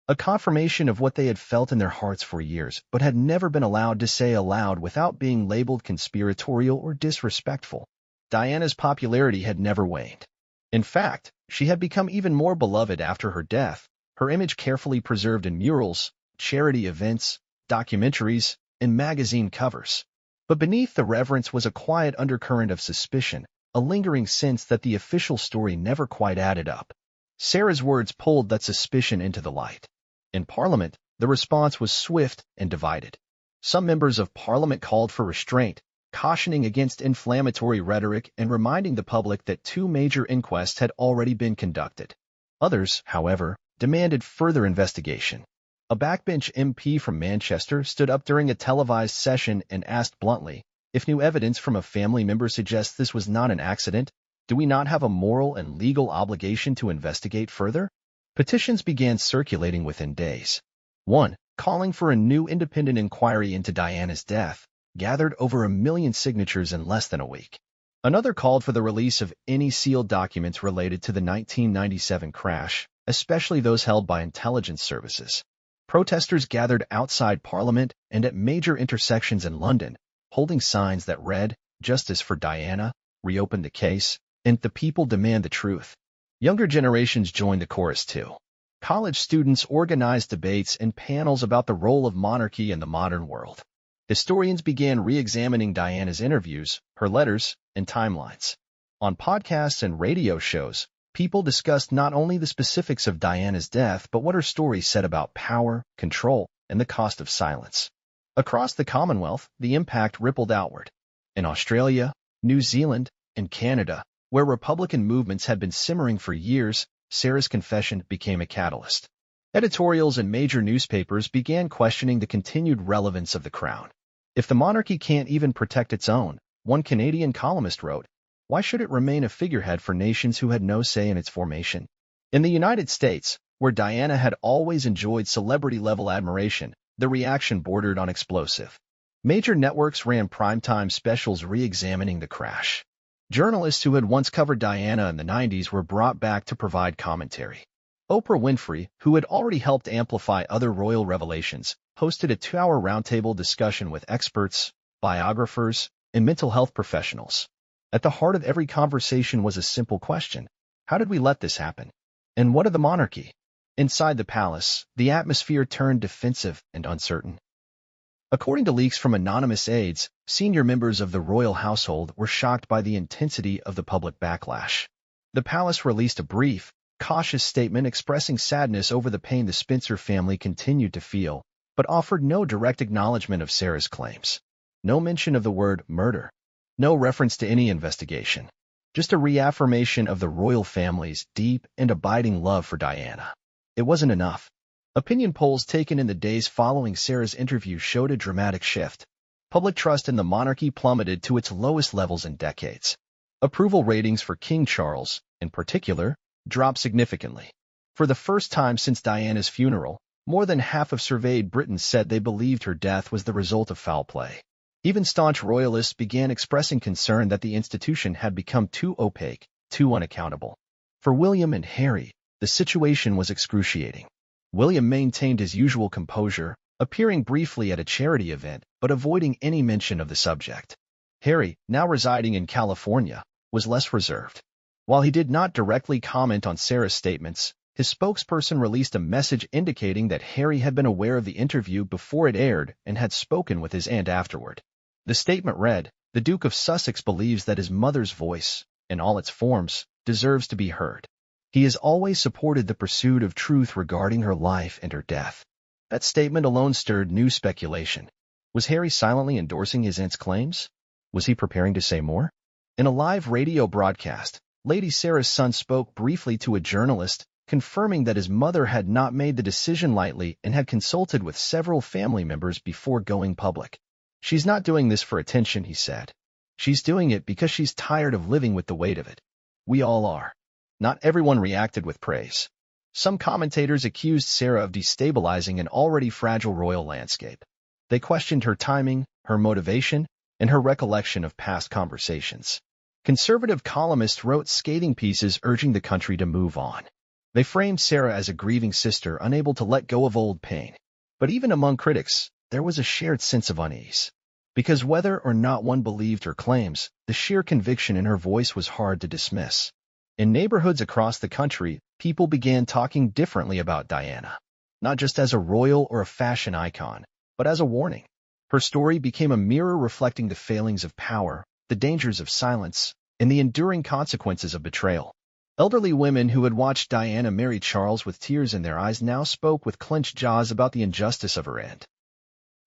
A confirmation of what they had felt in their hearts for years, but had never been allowed to say aloud without being labeled conspiratorial or disrespectful. Diana's popularity had never waned. In fact, she had become even more beloved after her death, her image carefully preserved in murals, charity events, documentaries, and magazine covers. But beneath the reverence was a quiet undercurrent of suspicion, a lingering sense that the official story never quite added up. Sarah's words pulled that suspicion into the light. In Parliament, the response was swift and divided. Some members of Parliament called for restraint, cautioning against inflammatory rhetoric and reminding the public that 2 major inquests had already been conducted. Others, however, demanded further investigation. A backbench MP from Manchester stood up during a televised session and asked bluntly, "If new evidence from a family member suggests this was not an accident, do we not have a moral and legal obligation to investigate further?" Petitions began circulating within days. One, calling for a new independent inquiry into Diana's death, gathered over 1 million signatures in less than a week. Another called for the release of any sealed documents related to the 1997 crash, especially those held by intelligence services. Protesters gathered outside Parliament and at major intersections in London, holding signs that read, "Justice for Diana," "Reopen the case," and "The people demand the truth." Younger generations joined the chorus too. College students organized debates and panels about the role of monarchy in the modern world. Historians began re-examining Diana's interviews, her letters, and timelines. On podcasts and radio shows, people discussed not only the specifics of Diana's death, but what her story said about power, control, and the cost of silence. Across the Commonwealth, the impact rippled outward. In Australia, New Zealand, and Canada, where Republican movements had been simmering for years, Sarah's confession became a catalyst. Editorials in major newspapers began questioning the continued relevance of the crown. "If the monarchy can't even protect its own," one Canadian columnist wrote, "why should it remain a figurehead for nations who had no say in its formation?" In the United States, where Diana had always enjoyed celebrity-level admiration, the reaction bordered on explosive. Major networks ran primetime specials re-examining the crash. Journalists who had once covered Diana in the 90s were brought back to provide commentary. Oprah Winfrey, who had already helped amplify other royal revelations, hosted a 2-hour roundtable discussion with experts, biographers, and mental health professionals. At the heart of every conversation was a simple question: how did we let this happen? And what of the monarchy? Inside the palace, the atmosphere turned defensive and uncertain. According to leaks from anonymous aides, senior members of the royal household were shocked by the intensity of the public backlash. The palace released a brief, cautious statement expressing sadness over the pain the Spencer family continued to feel, but offered no direct acknowledgement of Sarah's claims. No mention of the word murder. No reference to any investigation. Just a reaffirmation of the royal family's deep and abiding love for Diana. It wasn't enough. Opinion polls taken in the days following Sarah's interview showed a dramatic shift. Public trust in the monarchy plummeted to its lowest levels in decades. Approval ratings for King Charles, in particular, dropped significantly. For the first time since Diana's funeral, more than half of surveyed Britons said they believed her death was the result of foul play. Even staunch royalists began expressing concern that the institution had become too opaque, too unaccountable. For William and Harry, The situation was excruciating. William maintained his usual composure, appearing briefly at a charity event, but avoiding any mention of the subject. Harry, now residing in California, was less reserved. While he did not directly comment on Sarah's statements, his spokesperson released a message indicating that Harry had been aware of the interview before it aired and had spoken with his aunt afterward. The statement read, "The Duke of Sussex believes that his mother's voice, in all its forms, deserves to be heard. He has always supported the pursuit of truth regarding her life and her death." That statement alone stirred new speculation. Was Harry silently endorsing his aunt's claims? Was he preparing to say more? In a live radio broadcast, Lady Sarah's son spoke briefly to a journalist, confirming that his mother had not made the decision lightly and had consulted with several family members before going public. "She's not doing this for attention," he said. "She's doing it because she's tired of living with the weight of it. We all are." Not everyone reacted with praise. Some commentators accused Sarah of destabilizing an already fragile royal landscape. They questioned her timing, her motivation, and her recollection of past conversations. Conservative columnists wrote scathing pieces urging the country to move on. They framed Sarah as a grieving sister unable to let go of old pain. But even among critics, there was a shared sense of unease. Because whether or not one believed her claims, the sheer conviction in her voice was hard to dismiss. In neighborhoods across the country, people began talking differently about Diana, not just as a royal or a fashion icon, but as a warning. Her story became a mirror reflecting the failings of power, the dangers of silence, and the enduring consequences of betrayal. Elderly women who had watched Diana marry Charles with tears in their eyes now spoke with clenched jaws about the injustice of her end.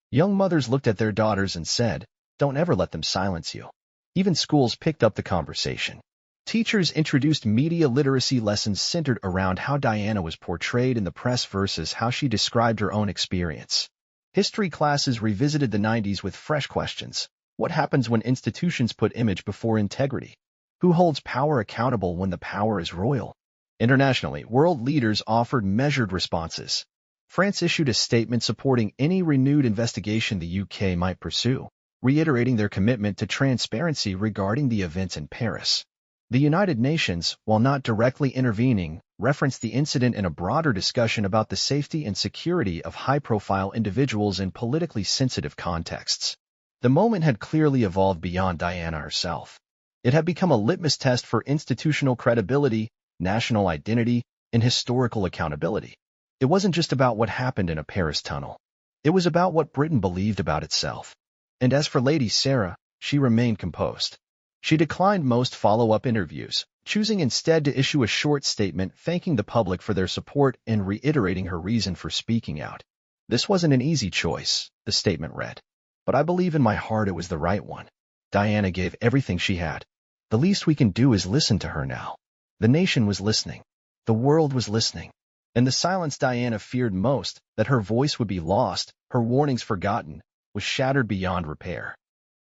Young mothers looked at their daughters and said, "Don't ever let them silence you." Even schools picked up the conversation. Teachers introduced media literacy lessons centered around how Diana was portrayed in the press versus how she described her own experience. History classes revisited the 90s with fresh questions. What happens when institutions put image before integrity? Who holds power accountable when the power is royal? Internationally, world leaders offered measured responses. France issued a statement supporting any renewed investigation the UK might pursue, reiterating their commitment to transparency regarding the events in Paris. The United Nations, while not directly intervening, referenced the incident in a broader discussion about the safety and security of high-profile individuals in politically sensitive contexts. The moment had clearly evolved beyond Diana herself. It had become a litmus test for institutional credibility, national identity, and historical accountability. It wasn't just about what happened in a Paris tunnel. It was about what Britain believed about itself. And as for Lady Sarah, she remained composed. She declined most follow-up interviews, choosing instead to issue a short statement thanking the public for their support and reiterating her reason for speaking out. "This wasn't an easy choice," the statement read. "But I believe in my heart it was the right one. Diana gave everything she had. The least we can do is listen to her now." The nation was listening. The world was listening. And the silence Diana feared most, that her voice would be lost, her warnings forgotten, was shattered beyond repair.